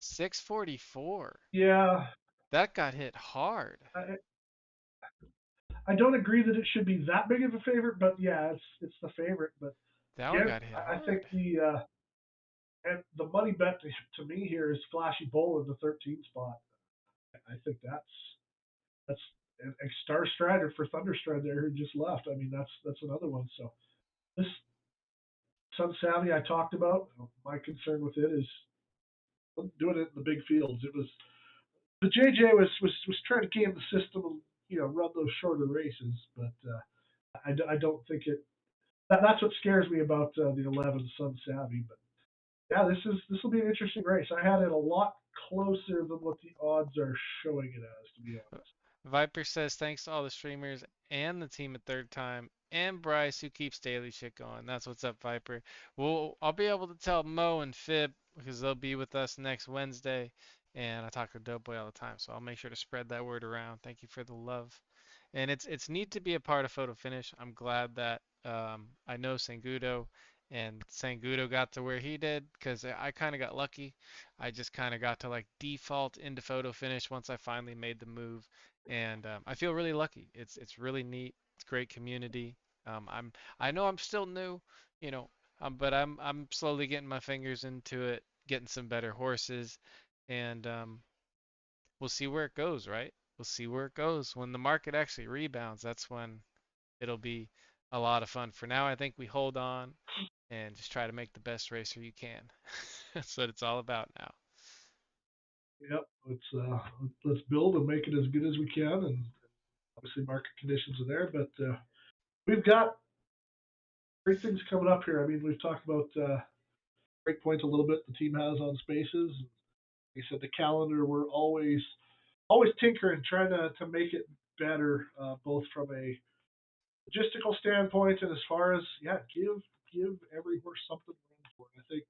644. Yeah, That got hit hard. I, I don't agree that it should be that big of a favorite, but yeah, it's the favorite. But That one again, got hit I think hard. the money bet to me here is Flashy Bowl in the 13 spot. I think that's a Star Strider for Thunderstride there who just left. I mean, that's another one. So this Sun Savvy I talked about. My concern with it is doing it in the big fields. It was the JJ was trying to game the system and run those shorter races, but I don't think that's what scares me about the 11 Sun Savvy. But yeah, this will be an interesting race. I had it a lot closer than what the odds are showing it as, to be honest. Viper says thanks to all the streamers and the team at Third Time and Bryce who keeps daily shit going. That's what's up, Viper. Well, I'll be able to tell Mo and Fib because they'll be with us next Wednesday, and I talk to Dope Boy all the time, so I'll make sure to spread that word around. Thank you for the love. And it's neat to be a part of PhotoFinish. I'm glad that I know Sangudo and Sangudo got to where he did because I kind of got lucky. I just kind of got to like default into PhotoFinish once I finally made the move, and I feel really lucky. It's really neat. It's great community. I know I'm still new, you know, but I'm slowly getting my fingers into it, getting some better horses, and we'll see where it goes, right? We'll see where it goes. When the market actually rebounds, that's when it'll be a lot of fun. For now, I think we hold on and just try to make the best racer you can. That's what it's all about now. Yep, let's build and make it as good as we can, and obviously market conditions are there, but we've got great things coming up here. I mean, we've talked about Breakpoint a little bit. The team has on spaces. Like I said, the calendar. We're always tinkering, trying to make it better, both from a logistical standpoint and as far as give every horse something to run for. And I think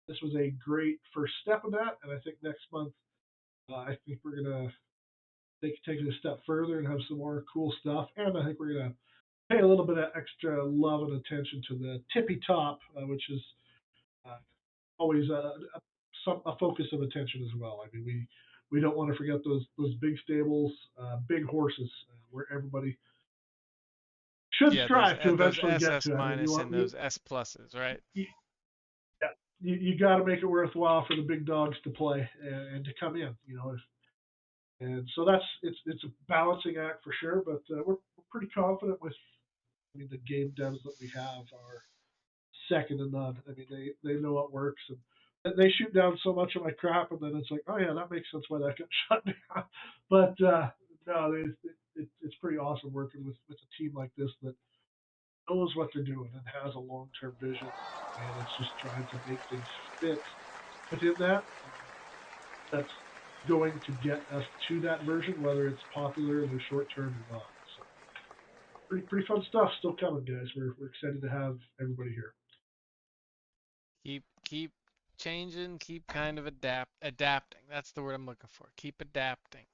this was a great first step in that, and I think next month I think we're gonna take it a step further and have some more cool stuff. And I think we're gonna pay a little bit of extra love and attention to the tippy top, which is uh, always a focus of attention as well. I mean, we don't want to forget those big stables, big horses, where everybody should Yeah, strive to those eventually get SS to. I mean, you minus want and those S pluses, right? you, yeah, you got to make it worthwhile for the big dogs to play and to come in. And so it's a balancing act for sure. But we're pretty confident with. I mean, the game devs that we have are second to none. I mean, they know what works, and they shoot down so much of my crap, and then it's like, oh yeah, that makes sense why that got shut down. But no, it's pretty awesome working with a team like this that knows what they're doing and has a long-term vision, and it's just trying to make things fit within that. That's going to get us to that version, whether it's popular in the short term or not. So pretty fun stuff still coming, guys. We're excited to have everybody here. Keep changing, keep kind of adapting. That's the word I'm looking for. Keep adapting.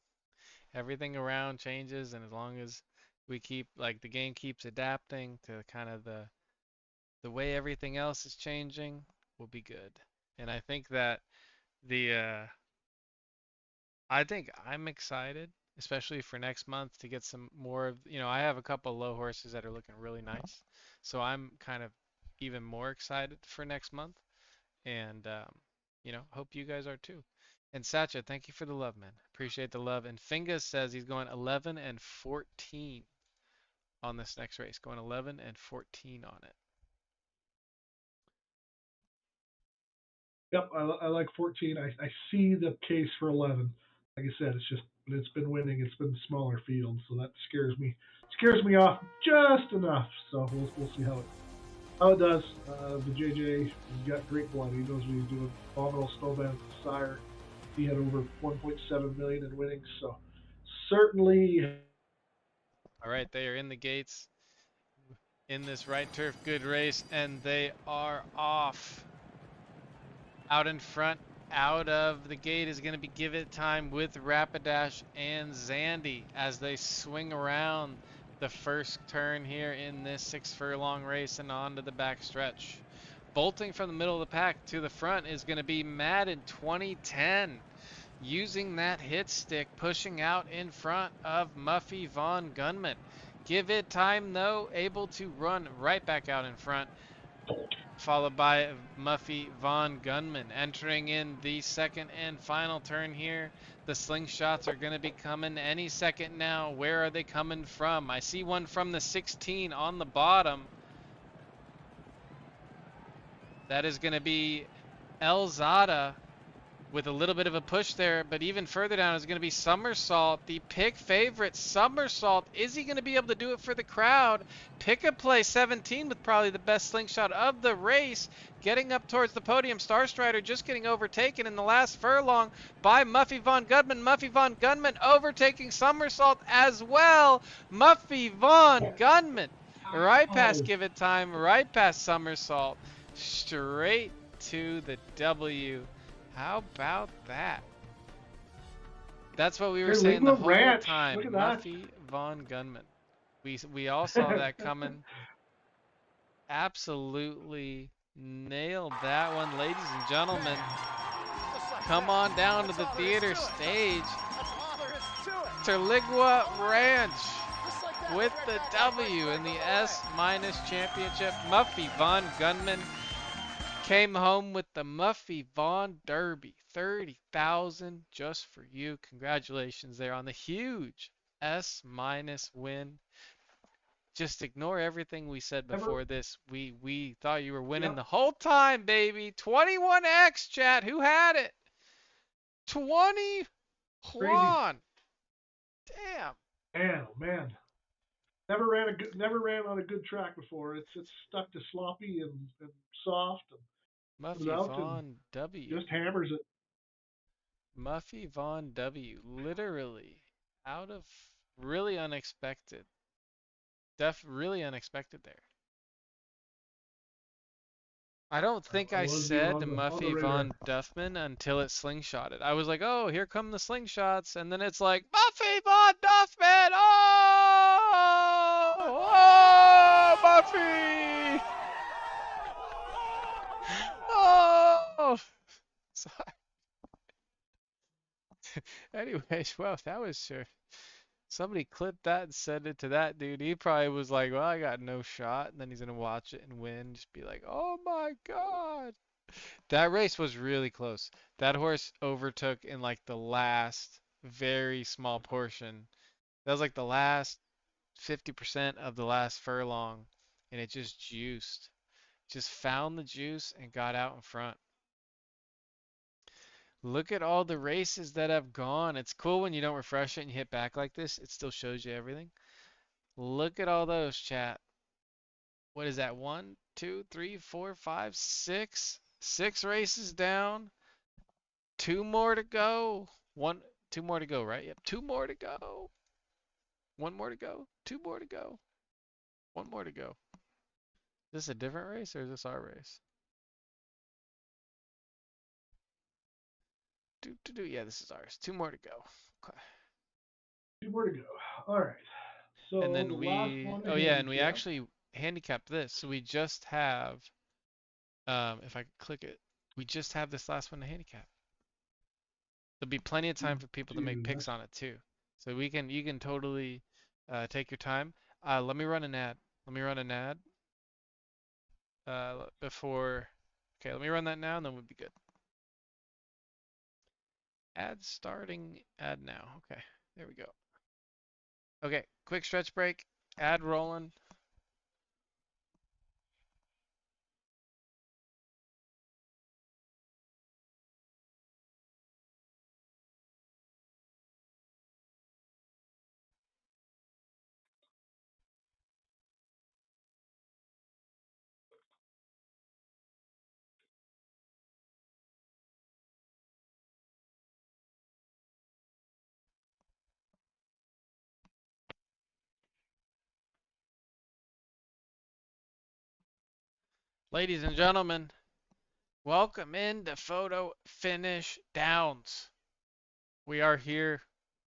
Everything around changes, and as long as we keep like the game keeps adapting to kind of the way everything else is changing, we'll be good. And I think that the I think I'm excited, especially for next month to get some more of, I have a couple low horses that are looking really nice. So I'm kind of even more excited for next month. And hope you guys are too. And Satcha, thank you for the love, man. Appreciate the love. And Finga says he's going 11 and 14 on this next race. Going 11 and 14 on it. Yep, I like 14. I see the case for 11. Like I said, it's been winning. It's been smaller fields, so that scares me off just enough. So we'll see how it does. The JJ, he's got great blood. He knows what he's doing. Phenomenal snowman at the sire. He had over 1.7 million in winnings, so certainly. All right, they are in the gates in this right turf good race, and they are off. Out in front, out of the gate is going to be Give It Time with Rapidash and Zandy as they swing around the first turn here in this 6 furlong race and onto the back stretch. Bolting from the middle of the pack to the front is going to be Mad in 2010. Using that hit stick, pushing out in front of Muffy Von Gunman. Give It Time, though, able to run right back out in front, followed by Muffy Von Gunman. Entering in the second and final turn here. The slingshots are going to be coming any second now. Where are they coming from? I see one from the 16 on the bottom. That is going to be Elzada with a little bit of a push there, but even further down is going to be Somersault, the pick favorite. Somersault, is he going to be able to do it for the crowd? Pick a play 17 with probably the best slingshot of the race, getting up towards the podium. Star Strider just getting overtaken in the last furlong by Muffy Von Gunman. Muffy Von Gunman overtaking Somersault as well. Muffy Von Gunman right past Give It Time, right past Somersault, straight to the W. How about that? That's what we were saying the whole time. Muffy Von Gunman. We all saw that coming. Absolutely nailed that one, ladies and gentlemen. Come on down to the theater stage. Terligua Ranch with the W in the S- championship. Muffy Von Gunman came home with the Muffy Von Derby. 30,000 just for you. Congratulations there on the huge S- win. Just ignore everything we said before this. We thought you were winning the whole time, baby. 21X, chat. Who had it? 21. Damn. Man. Never ran on a good track before. It's stuck to sloppy and soft and Muffy Von W. Just hammers it. Muffy Von W. Literally out of really unexpected. Really unexpected there. I don't think I said Muffy Von Duffman until it slingshotted. I was like, oh, here come the slingshots. And then it's like, Muffy Von Duffman! Oh! Oh, Muffy! Oh! Sorry. Anyways, well, that was sure. Somebody clipped that and send it to that dude. He probably was like, well, I got no shot. And then he's going to watch it and win. Just be like, oh my God. That race was really close. That horse overtook in like the last very small portion. That was like the last 50% of the last furlong. And it just juiced. Just found the juice and got out in front. Look at all the races that have gone. It's cool when you don't refresh it and you hit back like this. It still shows you everything. Look at all those, chat. What is that? 1, 2, 3, 4, 5, 6. 6 races down. 2 more to go. 2 more to go, right? Yep. 2 more to go. 1 more to go. 2 more to go. 1 more to go. Is this a different race or is this our race? Yeah, this is ours. 2 more to go. Okay. 2 more to go. All right. So and then we actually handicapped this. So we just have, if I click it, we just have this last one to handicap. There'll be plenty of time for people to make picks on it too. So you can totally take your time. Let me run an ad. Before Okay, let me run that now and then we'll be good. Ad starting, ad now. Okay, there we go. Okay, quick stretch break, ad rolling. Ladies and gentlemen, welcome into Photo Finish Downs. We are here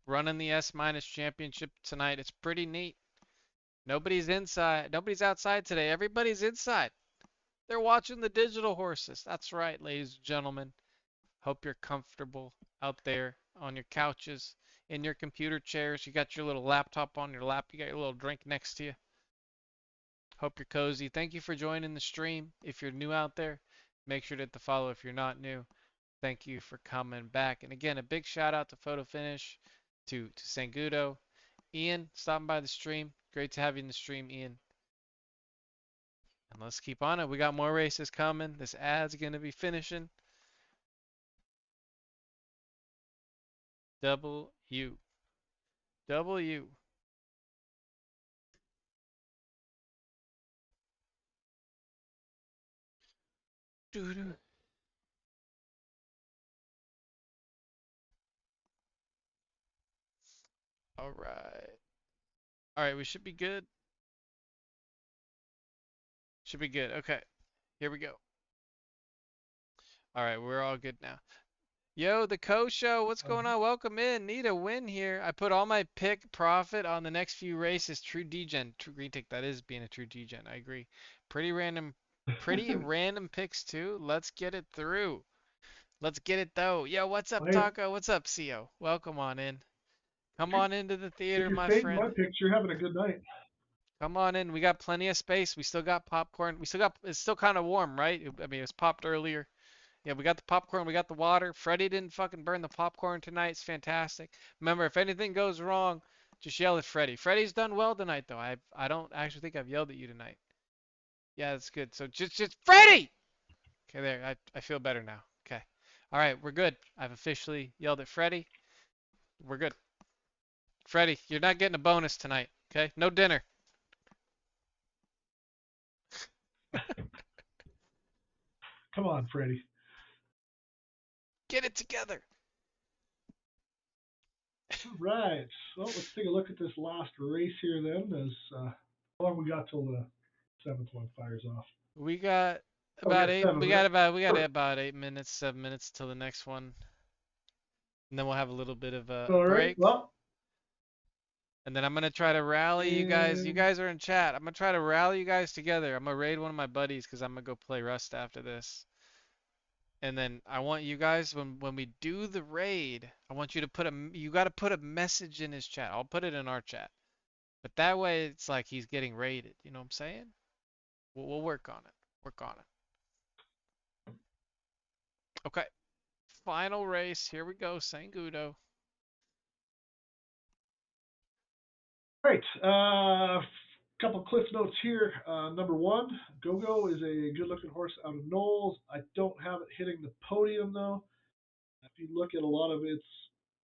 running the S minus championship tonight. It's pretty neat. Nobody's inside. Nobody's outside today. Everybody's inside. They're watching the digital horses. That's right, ladies and gentlemen. Hope you're comfortable out there on your couches, in your computer chairs. You got your little laptop on your lap. You got your little drink next to you. Hope you're cozy. Thank you for joining the stream. If you're new out there, make sure to hit the follow if you're not new. Thank you for coming back. And again, a big shout out to PhotoFinish, to Sangudo. Ian, stopping by the stream. Great to have you in the stream, Ian. And let's keep on it. We got more races coming. This ad's going to be finishing. W. W. Doo-doo. All right. All right, we should be good. Should be good. Okay, here we go. All right, we're all good now. Yo, the Co Show, what's going on? Welcome in. Need a win here. I put all my pick profit on the next few races. True degen. True green tick. That is being a true degen. I agree. Pretty random picks too. Let's get it through. Let's get it though. Yo, what's up, Taco? What's up, CO? Welcome on in. Come on into the theater, If you're my fading my friend. picks, you're having a good night. Come on in. We got plenty of space. We still got popcorn. It's still kind of warm, right? I mean, it was popped earlier. Yeah, we got the popcorn, we got the water. Freddie didn't fucking burn the popcorn tonight. It's fantastic. Remember, if anything goes wrong, just yell at Freddie. Freddie's done well tonight, though. I don't actually think I've yelled at you tonight. Yeah, that's good. So just Freddie. Okay, there. I feel better now. Okay. All right, we're good. I've officially yelled at Freddie. We're good. Freddie, you're not getting a bonus tonight. Okay? No dinner. Come on, Freddie. Get it together. All right. Well, let's take a look at this last race here then. As how long we got till the seventh one fires off? We got Oh, we about got eight. 7, We right? got about 8 minutes, 7 minutes till the next one. And then we'll have a little bit of a All right. break. Well, And then I'm gonna try to rally you guys. You and guys are in chat. I'm gonna try to rally you guys together. I'm gonna raid one of my buddies because I'm gonna go play Rust after this. And then I want you guys when we do the raid, I want you to you gotta put a message in his chat. I'll put it in our chat. But that way it's like he's getting raided. You know what I'm saying? We'll work on it. Work on it. Okay. Final race. Here we go. Sangudo. right. Couple cliff notes here. Number one, Go-Go is a good-looking horse out of Knowles. I don't have it hitting the podium though. If you look at a lot of its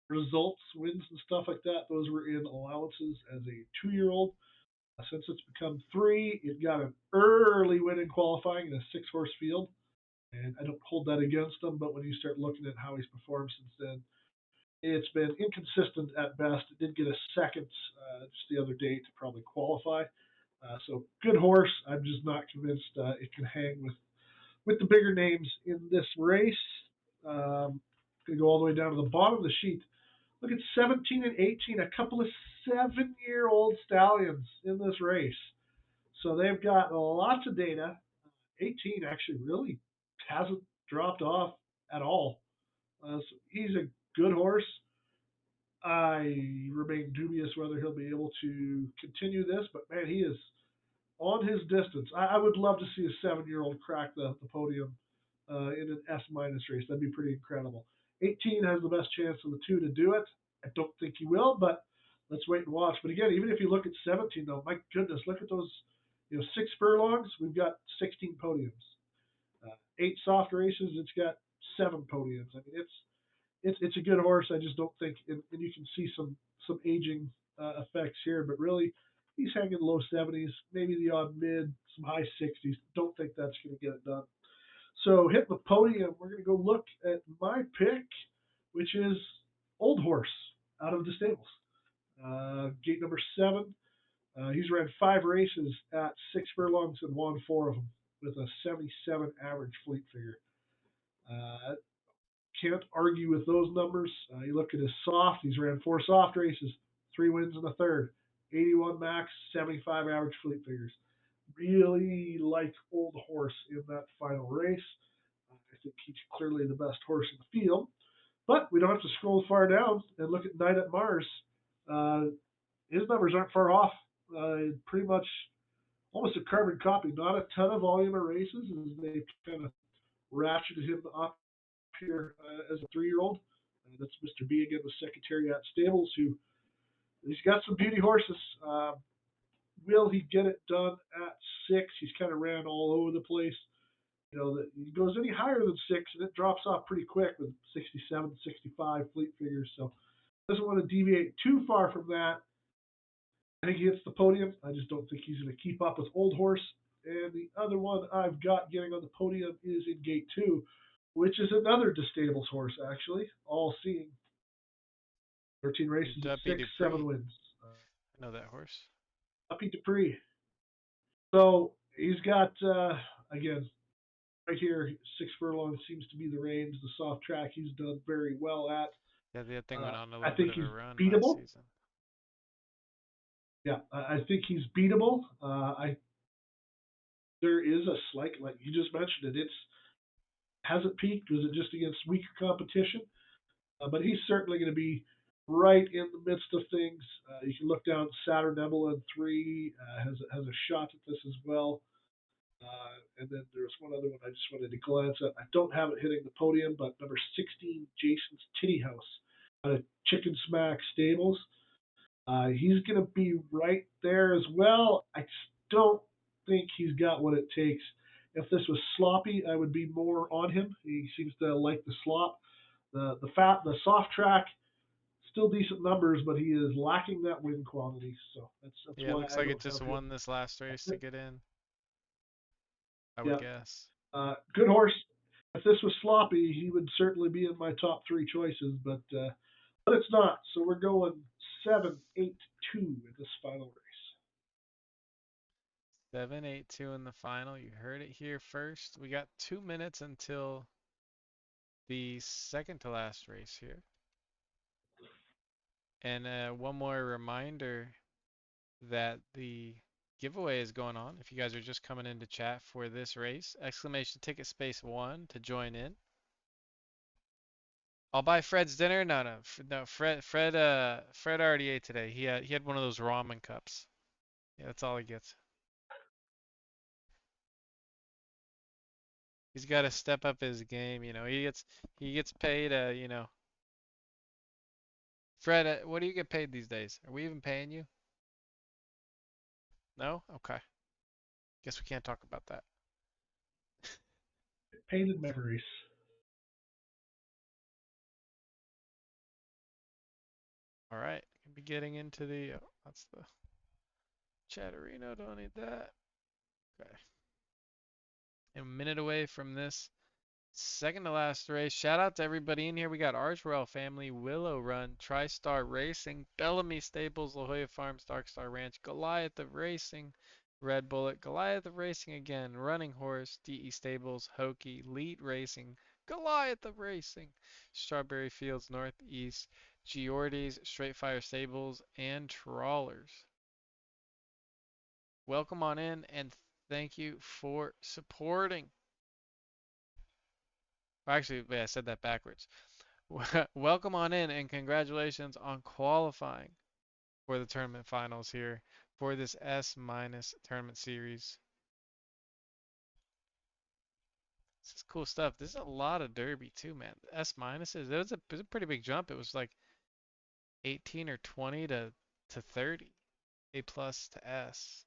results, wins and stuff like that, those were in allowances as a 2-year-old. Since it's become 3, it got an early win in qualifying in a 6-horse field. And I don't hold that against him, but when you start looking at how he's performed since then, it's been inconsistent at best. It did get a second just the other day to probably qualify. So good horse. I'm just not convinced it can hang with the bigger names in this race. Going to go all the way down to the bottom of the sheet. Look at 17 and 18, a couple of 7-year-old stallions in this race. So they've got lots of data. 18 actually really hasn't dropped off at all. So he's a good horse. I remain dubious whether he'll be able to continue this, but man, he is on his distance. I would love to see a 7-year-old crack the podium in an S minus race. That'd be pretty incredible. 18 has the best chance of the two to do it. I don't think he will, but let's wait and watch. But again, even if you look at 17, though, my goodness, look at those. 6 furlongs. We've got 16 podiums. 8 soft races. It's got 7 podiums. I mean, it's a good horse. I just don't think, and you can see some aging effects here, but really, he's hanging low 70s, maybe the odd mid, some high 60s. Don't think that's going to get it done. So hitting the podium, we're going to go look at my pick, which is Old Horse out of the stables. Gate number 7. He's ran 5 races at 6 furlongs and won 4 of them with a 77 average fleet figure. Can't argue with those numbers. You look at his soft. He's ran 4 soft races, 3 wins in the third, 81 max, 75 average fleet figures. Really like Old Horse in that final race. I think he's clearly the best horse in the field. But we don't have to scroll far down and look at Night at Mars. His numbers aren't far off. Pretty much almost a carbon copy. Not a ton of volume of races as they kind of ratcheted him up here as a 3-year-old. That's Mr. B again with Secretariat Stables, who he's got some beauty horses. Will he get it done at 6? He's kind of ran all over the place. That he goes any higher than 6 and it drops off pretty quick with 67, 65 fleet figures. So doesn't want to deviate too far from that. I think he hits the podium. I just don't think he's going to keep up with Old Horse. And the other one I've got getting on the podium is in Gate 2, which is another Destables horse, actually. All seeing 13 races, Duppy 6, Dupree. 7 wins. I know that horse. Duppy Dupree. So he's got, again, right here, 6 furlongs seems to be the range. The soft track he's done very well at. Yeah, the thing went on a I little bit think of he's a run beatable. last season. Yeah, I think he's beatable. There is a slight, like you just mentioned it, hasn't peaked. Was it just against weaker competition? But he's certainly going to be right in the midst of things. You can look down Saturn Nebula in 3, has a shot at this as well. And then there's one other one I just wanted to glance at. I don't have it hitting the podium, but number 16, Jason's Titty House, out of Chicken Smack Stables. He's going to be right there as well. I just don't think he's got what it takes. If this was sloppy, I would be more on him. He seems to like the slop. The soft track, still decent numbers, but he is lacking that win quality. So that's Yeah, it why looks I like don't it just have won him. this last race to get in, I would Yeah, guess. good horse. If this was sloppy, he would certainly be in my top 3 choices, but it's not. So we're going 7, 8, 2 in this final race. 7-8-2 in the final. You heard it here first. We got 2 minutes until the second to last race here. And one more reminder that the giveaway is going on. If you guys are just coming into chat for this race, exclamation ticket space 1 to join in. I'll buy Fred's dinner. No. Fred already ate today. He had one of those ramen cups. Yeah, that's all he gets. He's got to step up his game. He gets paid. Fred, what do you get paid these days? Are we even paying you? No? Okay. Guess we can't talk about that. Painted memories. All right. Can be getting into the. Oh, that's the Chatterino. Don't need that. Okay. A minute away from this second to last race. Shout out to everybody in here. We got Arch Royal Family, Willow Run, TriStar Racing, Bellamy Stables, La Jolla Farms, Dark Star Ranch, Goliath of Racing, Red Bullet, Goliath of Racing again, Running Horse, DE Stables, Hokey, Lead Racing, Goliath of Racing, Strawberry Fields Northeast, Giordi's, Straight Fire Stables, and Trawlers. Welcome on in and thank you for supporting. Actually, wait, I said that backwards. Welcome on in and congratulations on qualifying for the tournament finals here for this S- tournament series. This is cool stuff. This is a lot of Derby too, man. S minuses. It was a pretty big jump. It was like 18 or 20 to 30. A plus to S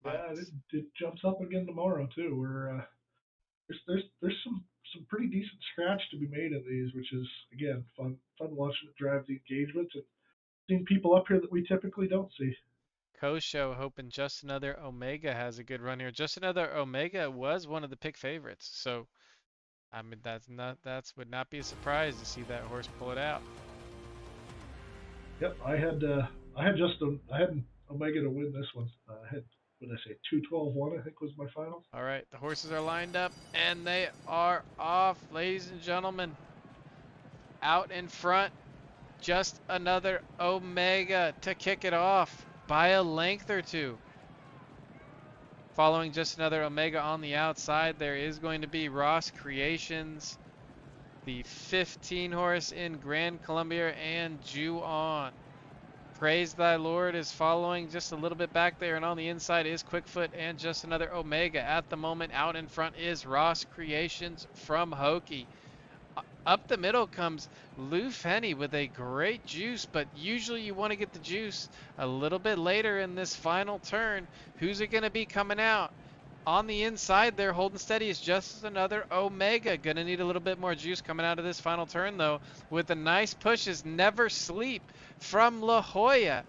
Yeah, minus. it jumps up again tomorrow too. There's some pretty decent scratch to be made in these, which is again fun watching it drive the engagement and seeing people up here that we typically don't see. Kosho hoping just another Omega has a good run here. Just another Omega was one of the pick favorites, so I mean that's would not be a surprise to see that horse pull it out. Yep, I had just I had Omega to win this one. I had what did I say 2-12-1 I think was my final. All right, the horses are lined up and they are off, ladies and gentlemen. Out in front, just another Omega to kick it off by a length or two. Following just another Omega on the outside, there is going to be Ross Creations, the 15 horse in Grand Columbia, and Jew On. Praise Thy Lord is following just a little bit back there, and on the inside is Quickfoot and just another Omega. At the moment, out in front is Ross Creations from Hokie. Up the middle comes Lou Fenny with a great juice, but usually you want to get the juice a little bit later in this final turn. Who's it going to be coming out? On the inside there, holding steady is just another Omega. Gonna need a little bit more juice coming out of this final turn though. With the nice pushes, Never Sleep from La Jolla.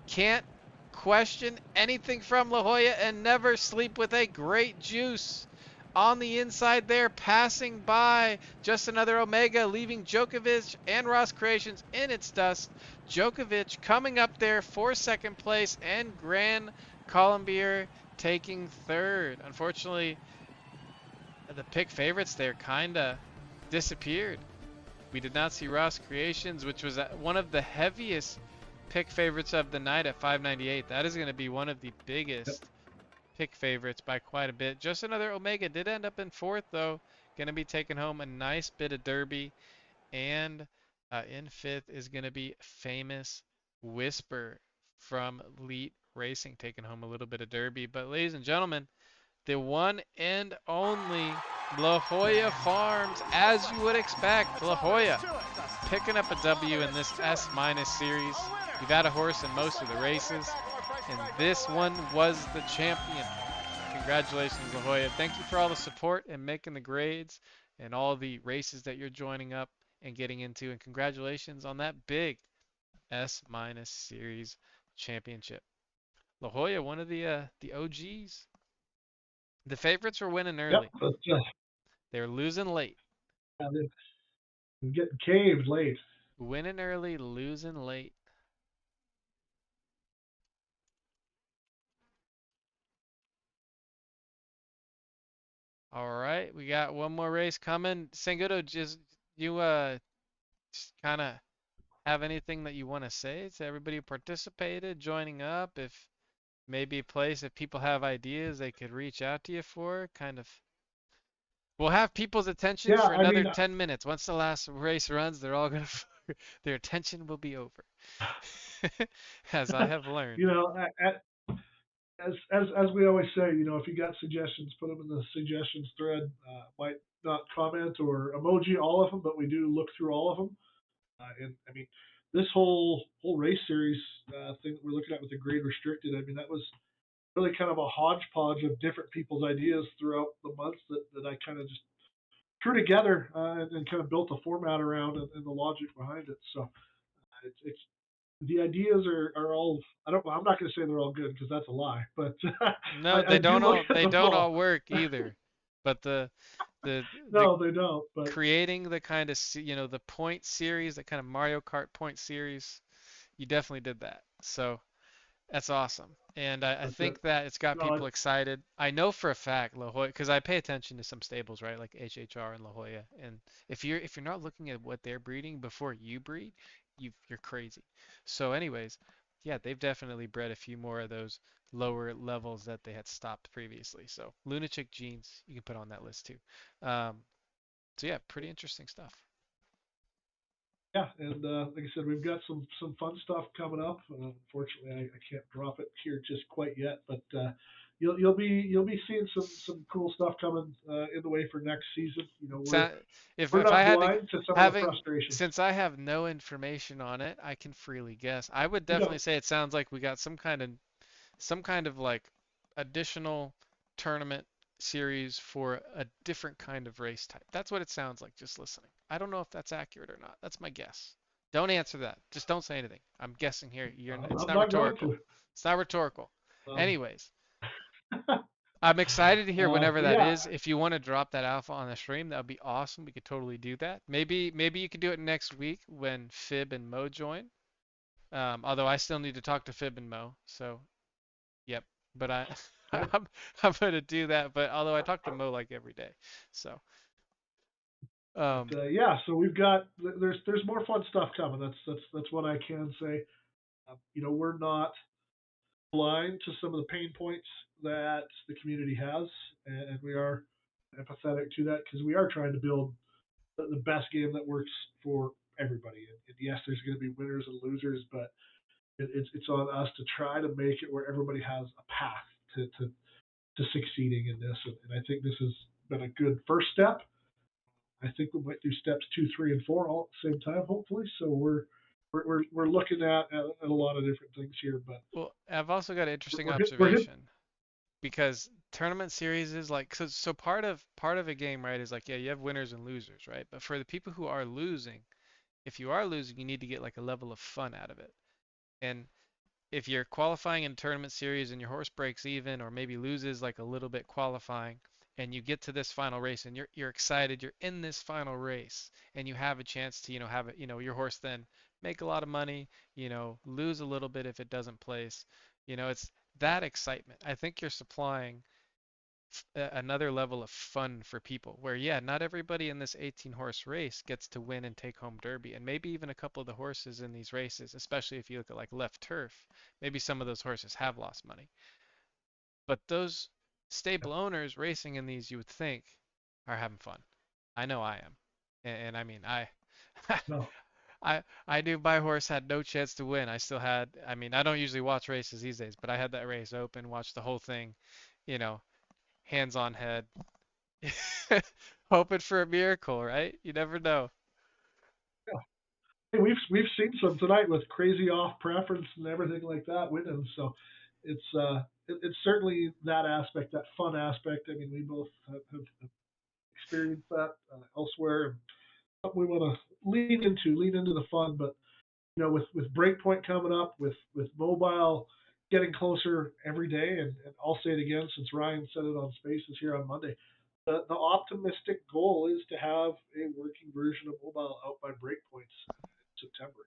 Can't question anything from La Jolla, and Never Sleep with a great juice. On the inside there, passing by just another Omega, leaving Djokovic and Ross Creations in its dust. Djokovic coming up there for second place, and Grand Colombier taking third. Unfortunately, the pick favorites there kind of disappeared. We did not see Ross Creations, which was one of the heaviest pick favorites of the night at 598. That is going to be one of the Yep. biggest pick favorites by quite a bit. Just another Omega did end up in fourth, though. Going to be taking home a nice bit of Derby. And in fifth is going to be Famous Whisper from Elite Racing, taking home a little bit of Derby. But ladies and gentlemen, the one and only La Jolla Farms, as you would expect. La Jolla picking up a W in this S minus series. You've had a horse in most of the races, and this one was the champion. Congratulations, La Jolla. Thank you for all the support and making the grades and all the races that you're joining up and getting into. And congratulations on that big S minus series championship. La Jolla, one of the OGs. The favorites were winning Yep, early. but They were losing late. getting caved late. Winning early, losing late. All right, we got one more race coming. Sangudo, just you just kind of have anything that you want to say to everybody who participated, joining up? If maybe a place, if people have ideas they could reach out to you for, kind of. We'll have people's attention Yeah, for I another mean, 10 minutes. Once the last race runs, they're all gonna, their attention will be over. As I have learned. you know, as we always say, if you got suggestions, put them in the suggestions thread. Might not comment or emoji all of them, but we do look through all of them. And I mean, this whole race series thing that we're looking at with the grade restricted, I mean, that was really kind of a hodgepodge of different people's ideas throughout the months that I kind of just threw together and kind of built a format around and the logic behind it. So it's the ideas are all. I'm not going to say they're all good because that's a lie, but No, I do look at they them don't all. all work either. But the No, they don't. But creating the kind of the point series, that kind of Mario Kart point series, you definitely did that. So that's awesome. And I but think that it's got no, people excited. I know for a fact La Jolla, because I pay attention to some stables, right, like HHR and La Jolla. And if you're not looking at what they're breeding before you breed, you're crazy. So, anyways, yeah, they've definitely bred a few more of those lower levels that they had stopped previously. So, Lunatic Genes, you can put on that list too. So yeah, pretty interesting stuff. yeah, and like I said, we've got some fun stuff coming up. Unfortunately, I can't drop it here just quite yet, but you'll be seeing some cool stuff coming in the way for next season. We're So if we're if I not had to blind to some of the having frustrations. since I have no information on it, I can freely guess. I would You definitely know, say it sounds like we got some kind of like additional tournament series for a different kind of race type. That's what it sounds like just listening. I don't know if that's accurate or not. That's my guess. Don't answer that. Just don't say anything. I'm guessing here. It's I'm not not going rhetorical. to. It's not rhetorical. Um, Anyways, I'm excited to hear whenever but that yeah, is. If you want to drop that alpha on the stream, that would be awesome. We could totally do that. Maybe you could do it next week when Fib and Mo join. Although I still need to talk to Fib and Mo, so yep. But yeah, I'm gonna do that. But although I talk to Mo like every day, so um yeah. So we've got there's more fun stuff coming. That's what I can say. We're not blind to some of the pain points that the community has, and we are empathetic to that because we are trying to build the best game that works for everybody. And yes, there's going to be winners and losers, but it's on us to try to make it where everybody has a path to succeeding in this. And I think this has been a good first step. I think we might do steps 2, 3, and 4 all at the same time, hopefully. So we're looking at a lot of different things here, but well, I've also got an interesting we're hit. observation because tournament series is like so part of a game, right, is like yeah, you have winners and losers, right? But for the people who are losing, if you are losing, you need to get like a level of fun out of it. And if you're qualifying in tournament series and your horse breaks even or maybe loses like a little bit qualifying and you get to this final race and you're excited, you're in this final race and you have a chance to, have it, your horse then make a lot of money, lose a little bit if it doesn't place. It's that excitement. I think you're supplying another level of fun for people where yeah, not everybody in this 18 horse race gets to win and take home derby, and maybe even a couple of the horses in these races, especially if you look at like left turf, maybe some of those horses have lost money, but those stable owners racing in these, you would think, are having fun. I know I am. And I mean, No, I knew my horse had no chance to win. I mean, I don't usually watch races these days, but I had that race open, watched the whole thing, you know, hands on head, hoping for a miracle, right? You never know. hey, we've seen some tonight with crazy off preference and everything like that winning. So it's certainly that aspect, that fun aspect. I mean, we both have experienced that elsewhere, and something we want to lean into the fun. But with Breakpoint coming up, with mobile getting closer every day, and I'll say it again since Ryan said it on Spaces here on Monday. The optimistic goal is to have a working version of mobile out by Breakpoints in September.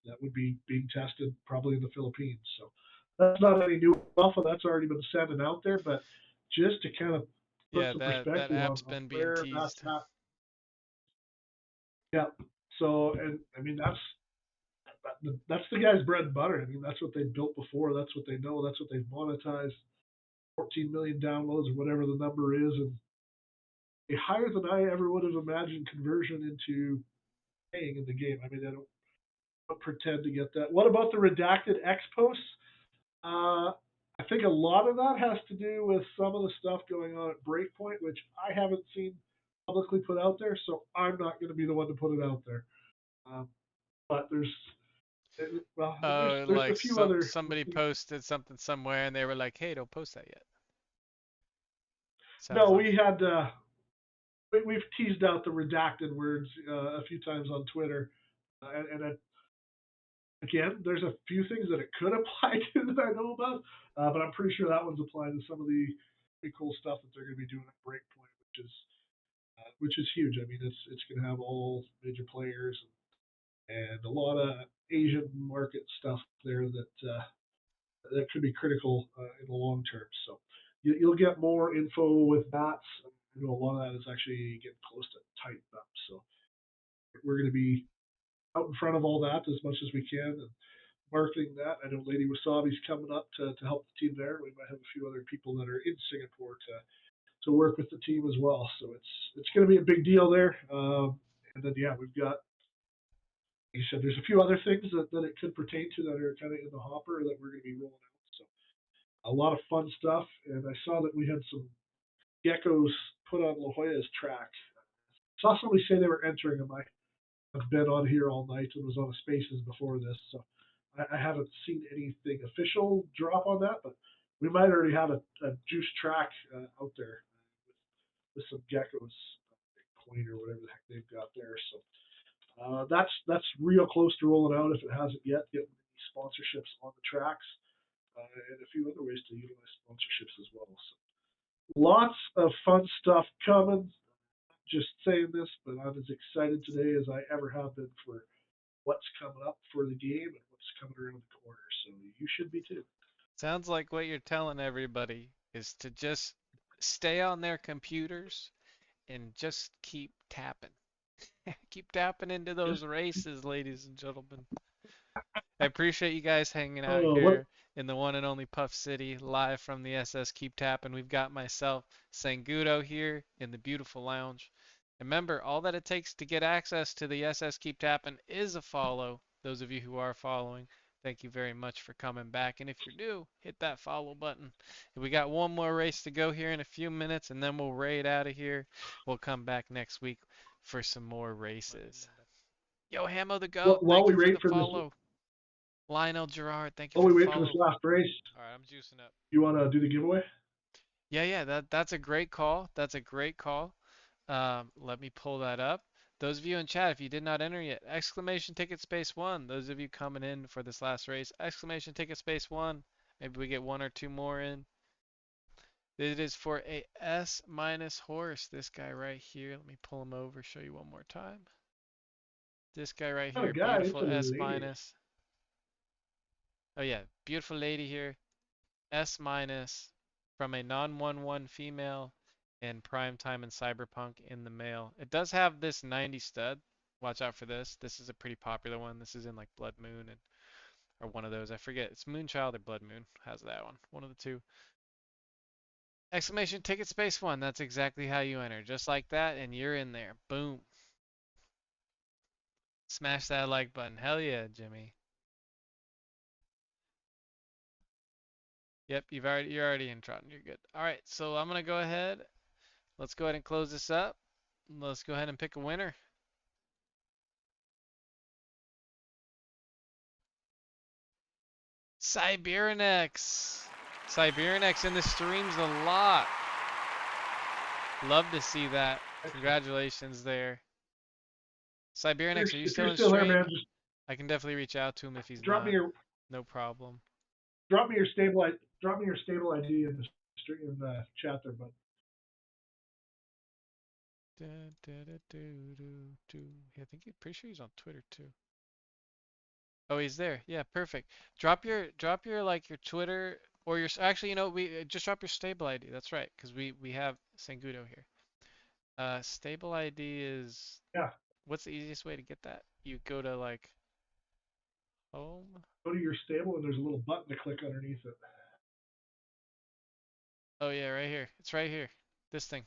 And that would be being tested probably in the Philippines. So that's not any new alpha. That's already been sent out there. But just to kind of put Yeah, some that perspective app's on been being where that's teased. at. Yeah. So, and I mean, that's the guy's bread and butter. I mean, that's what they built before. That's what they know. That's what they've monetized. 14 million downloads or whatever the number is, and higher than I ever would have imagined conversion into paying in the game. I mean, I don't pretend to get that. What about the redacted X posts? I think a lot of that has to do with some of the stuff going on at Breakpoint, which I haven't seen publicly put out there, so I'm not going to be the one to put it out there. Um, but well, there's a Like few other. somebody posted something somewhere and they were like, "Hey, don't post that yet." Sounds No, like. we had we've teased out the redacted words a few times on Twitter, and again, there's a few things that it could apply to that I know about, but I'm pretty sure that one's applying to some of the pretty cool stuff that they're going to be doing at Breakpoint, which is huge. I mean, it's going to have all major players and a lot of Asian market stuff there that could be critical in the long term. So you'll get more info with that. I know a lot of that is actually getting close to tightened up. So we're going to be out in front of all that as much as we can and marketing that. I know Lady Wasabi's coming up to help the team there. We might have a few other people that are in Singapore to work with the team as well. So it's going to be a big deal there. And then yeah, we've got you said, there's a few other things that it could pertain to that are kind of in the hopper that we're going to be rolling out. So a lot of fun stuff, and I saw that we had some geckos put on La Jolla's track. Saw somebody say they were entering them. I've been on here all night and was on the Spaces before this, so I haven't seen anything official drop on that, but we might already have a juice track out there with some geckos, coin or whatever the heck they've got there. So that's real close to rolling out if it hasn't yet. Getting sponsorships on the tracks and a few other ways to utilize sponsorships as well. So lots of fun stuff coming. Just saying this, but I'm as excited today as I ever have been for what's coming up for the game and what's coming around the corner. So you should be too. Sounds like what you're telling everybody is to just stay on their computers and just keep tapping. Keep tapping into Just those races, ladies and gentlemen. I appreciate you guys hanging out what here in the one and only Puff City, live from the SS Keep Tapping. We've got myself, Sangudo, here in the beautiful lounge. Remember, all that it takes to get access to the SS Keep Tapping is a follow. Those of you who are following, thank you very much for coming back. And if you're new, hit that follow button. And we got one more race to go here in a few minutes, and then we'll raid out of here. We'll come back next week for some more races. Yo, Hamo the Goat, while thank we you for wait the for this follow. Lionel Gerard, thank you while for we the wait for this follow. last race, All right, I'm juicing up. you want to do the giveaway? Yeah, that's a great call. That's a great call. Let me pull that up. Those of you in chat, if you did not enter yet, exclamation ticket space one. Those of you coming in for this last race, exclamation ticket space one. Maybe we get one or two more in. It is for a S minus horse. This guy right here. Let me pull him over, show you one more time. This guy right Not a here, guy, it's beautiful a S lady. minus. Oh yeah, beautiful lady here. S minus from a non-1-1 female and prime time and cyberpunk in the male. It does have this 90 stud. Watch out for this. This is a pretty popular one. This is in like Blood Moon and or one of those. I forget. It's Moonchild or Blood Moon has that one. One of the two. Exclamation ticket space one. That's exactly how you enter. Just like that, and you're in there. Boom. Smash that like button. Hell yeah, Jimmy. Yep, you're already in Trotton. You're good. All right, so I'm gonna go ahead. Let's go ahead and close this up. Let's go ahead and pick a winner. Cybernex. Cybernex in the streams a lot. Love to see that. Congratulations there. Cybernex, are you If still you're in still here, man, stream? just I can definitely reach out to him if he's drop me not. your No problem. drop me your stable ID in the stream in the chat there, bud. I think pretty sure he's on Twitter too. Oh, he's there. Yeah, perfect. Drop your like your Twitter or your actually, we just drop your stable ID. That's right, because we have Sangudo here. Stable ID is Yeah, what's the easiest way to get that? You go to like home. go to your stable and there's a little button to click underneath it. Oh yeah, right here. It's right here. This thing.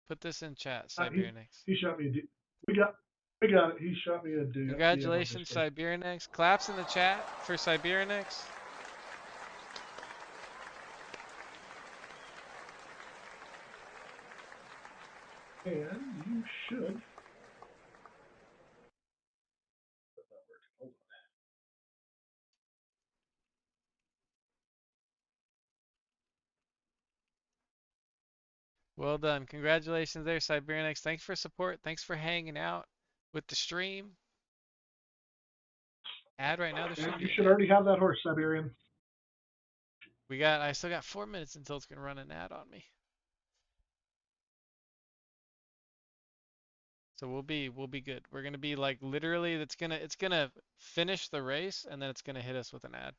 Put this in chat, Uh, he Cybernex. he shot me. We got we got it. He shot me a DM on Congratulations, Discord. Cybernex. Claps in the chat for Cybernex. And you should. Well done. Congratulations there, Cybernex. Thanks for support. Thanks for hanging out with the stream. Ad right now, there And shouldn't you be an should ad. already have that horse, Siberian. I still got 4 minutes until it's gonna run an ad on me. So we'll be good. We're gonna be like literally it's gonna finish the race and then it's gonna hit us with an ad.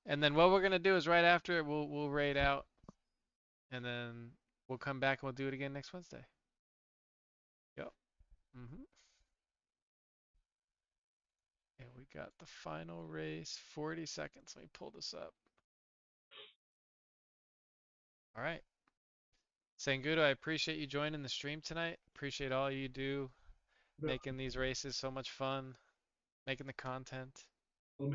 And then what we're gonna do is right after it we'll raid out and then we'll come back and we'll do it again next Wednesday. Yep. Mhm. And we got the final race, 40 seconds. Let me pull this up. All right. Sangudo, I appreciate you joining the stream tonight. Appreciate all you do making these races so much fun, making the content.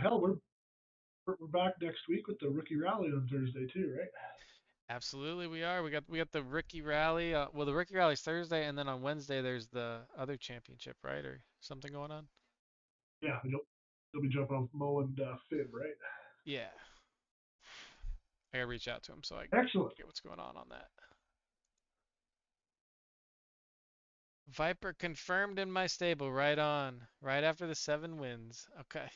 Hell, we're back next week with the rookie rally on Thursday too, right? Absolutely, we are. We got the rookie rally. Well, the rookie rally's Thursday, and then on Wednesday there's the other championship, right, or something going on. Yeah, you'll be jumping off Mo and Fib, right? Yeah, I gotta reach out to him so I Excellent. get what's going on that. Viper confirmed in my stable. Right on. Right after the 7 wins. Okay.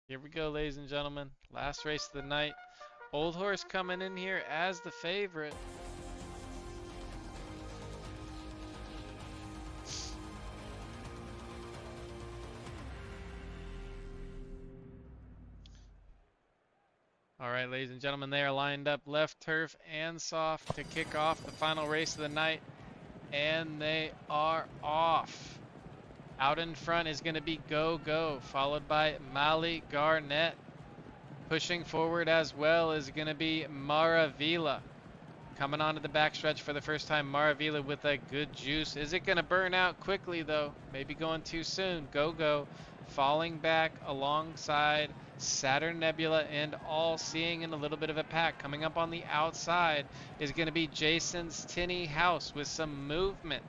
Here we go, ladies and gentlemen. Last race of the night. Old Horse coming in here as the favorite. All right, ladies and gentlemen, they are lined up left turf and soft to kick off the final race of the night. And they are off. Out in front is going to be Go Go, followed by Mali Garnett. Pushing forward as well is going to be Maravilla. Coming onto the backstretch for the first time, Maravilla with a good juice. Is it going to burn out quickly, though? Maybe going too soon. Go Go falling back alongside Saturn Nebula and All Seeing in a little bit of a pack. Coming up on the outside is going to be Jason's Tinny House with some movement,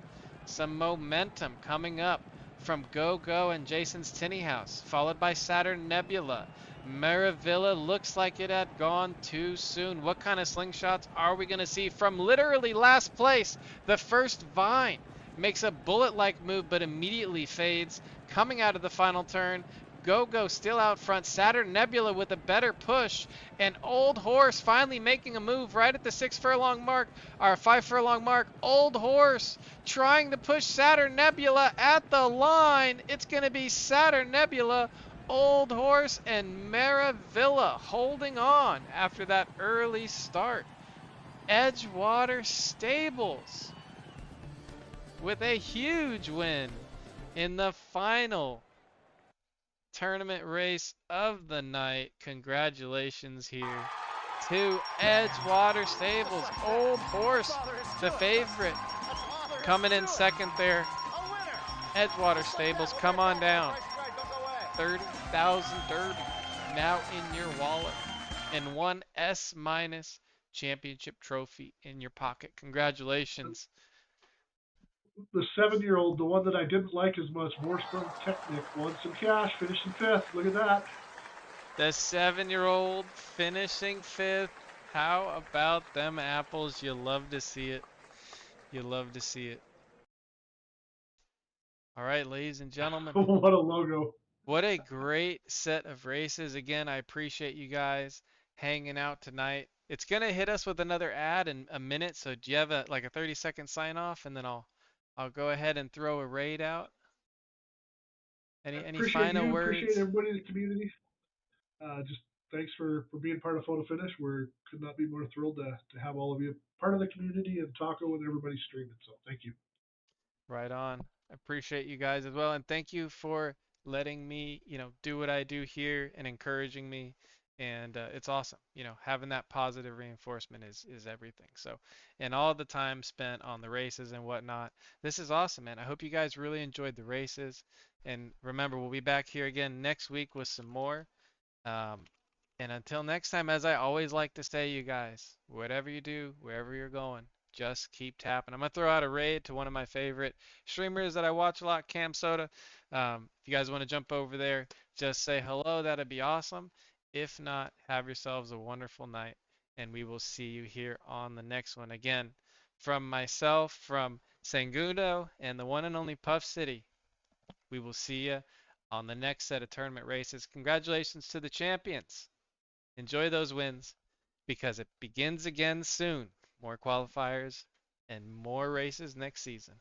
some momentum coming up from Go Go and Jason's Tinny House, followed by Saturn Nebula. Maravilla looks like it had gone too soon. What kind of slingshots are we going to see from literally last place? The first Vine makes a bullet-like move but immediately fades. Coming out of the final turn, Go Go still out front. Saturn Nebula with a better push. And Old Horse finally making a move right at the 6 furlong mark, or 5 furlong mark. Old Horse trying to push Saturn Nebula at the line. It's going to be Saturn Nebula, Old Horse, and Maravilla holding on after that early start. Edgewater Stables with a huge win in the final tournament race of the night. Congratulations here to Edgewater Stables. Old Horse, the favorite, coming in second there. Edgewater Stables, come on down. 30,000 Derby now in your wallet, and one S- championship trophy in your pocket. Congratulations. The 7-year-old, the one that I didn't like as much, Vorsprung Technic, won some cash, finishing 5th. Look at that. The 7-year-old finishing 5th. How about them apples? You love to see it. You love to see it. All right, ladies and gentlemen. What a logo. What a great set of races. Again, I appreciate you guys hanging out tonight. It's going to hit us with another ad in a minute, so do you have a 30-second sign off, and then I'll go ahead and throw a raid out. Any Appreciate final you, appreciate words? everybody in the community. Just thanks for being part of PhotoFinish. We could not be more thrilled to have all of you part of the community and Taco and everybody streaming. So thank you. Right on. I appreciate you guys as well, and thank you for letting me, do what I do here and encouraging me. And it's awesome, having that positive reinforcement is everything. So, and all the time spent on the races and whatnot, this is awesome, man. I hope you guys really enjoyed the races. And remember, we'll be back here again next week with some more. Um, and until next time, as I always like to say, you guys, whatever you do, wherever you're going, just keep tapping. I'm going to throw out a raid to one of my favorite streamers that I watch a lot, Cam Soda. If you guys want to jump over there, just say hello. That'd be awesome. If not, have yourselves a wonderful night, and we will see you here on the next one. Again, from myself, from Sangudo, and the one and only Puff City, we will see you on the next set of tournament races. Congratulations to the champions. Enjoy those wins because it begins again soon. More qualifiers and more races next season.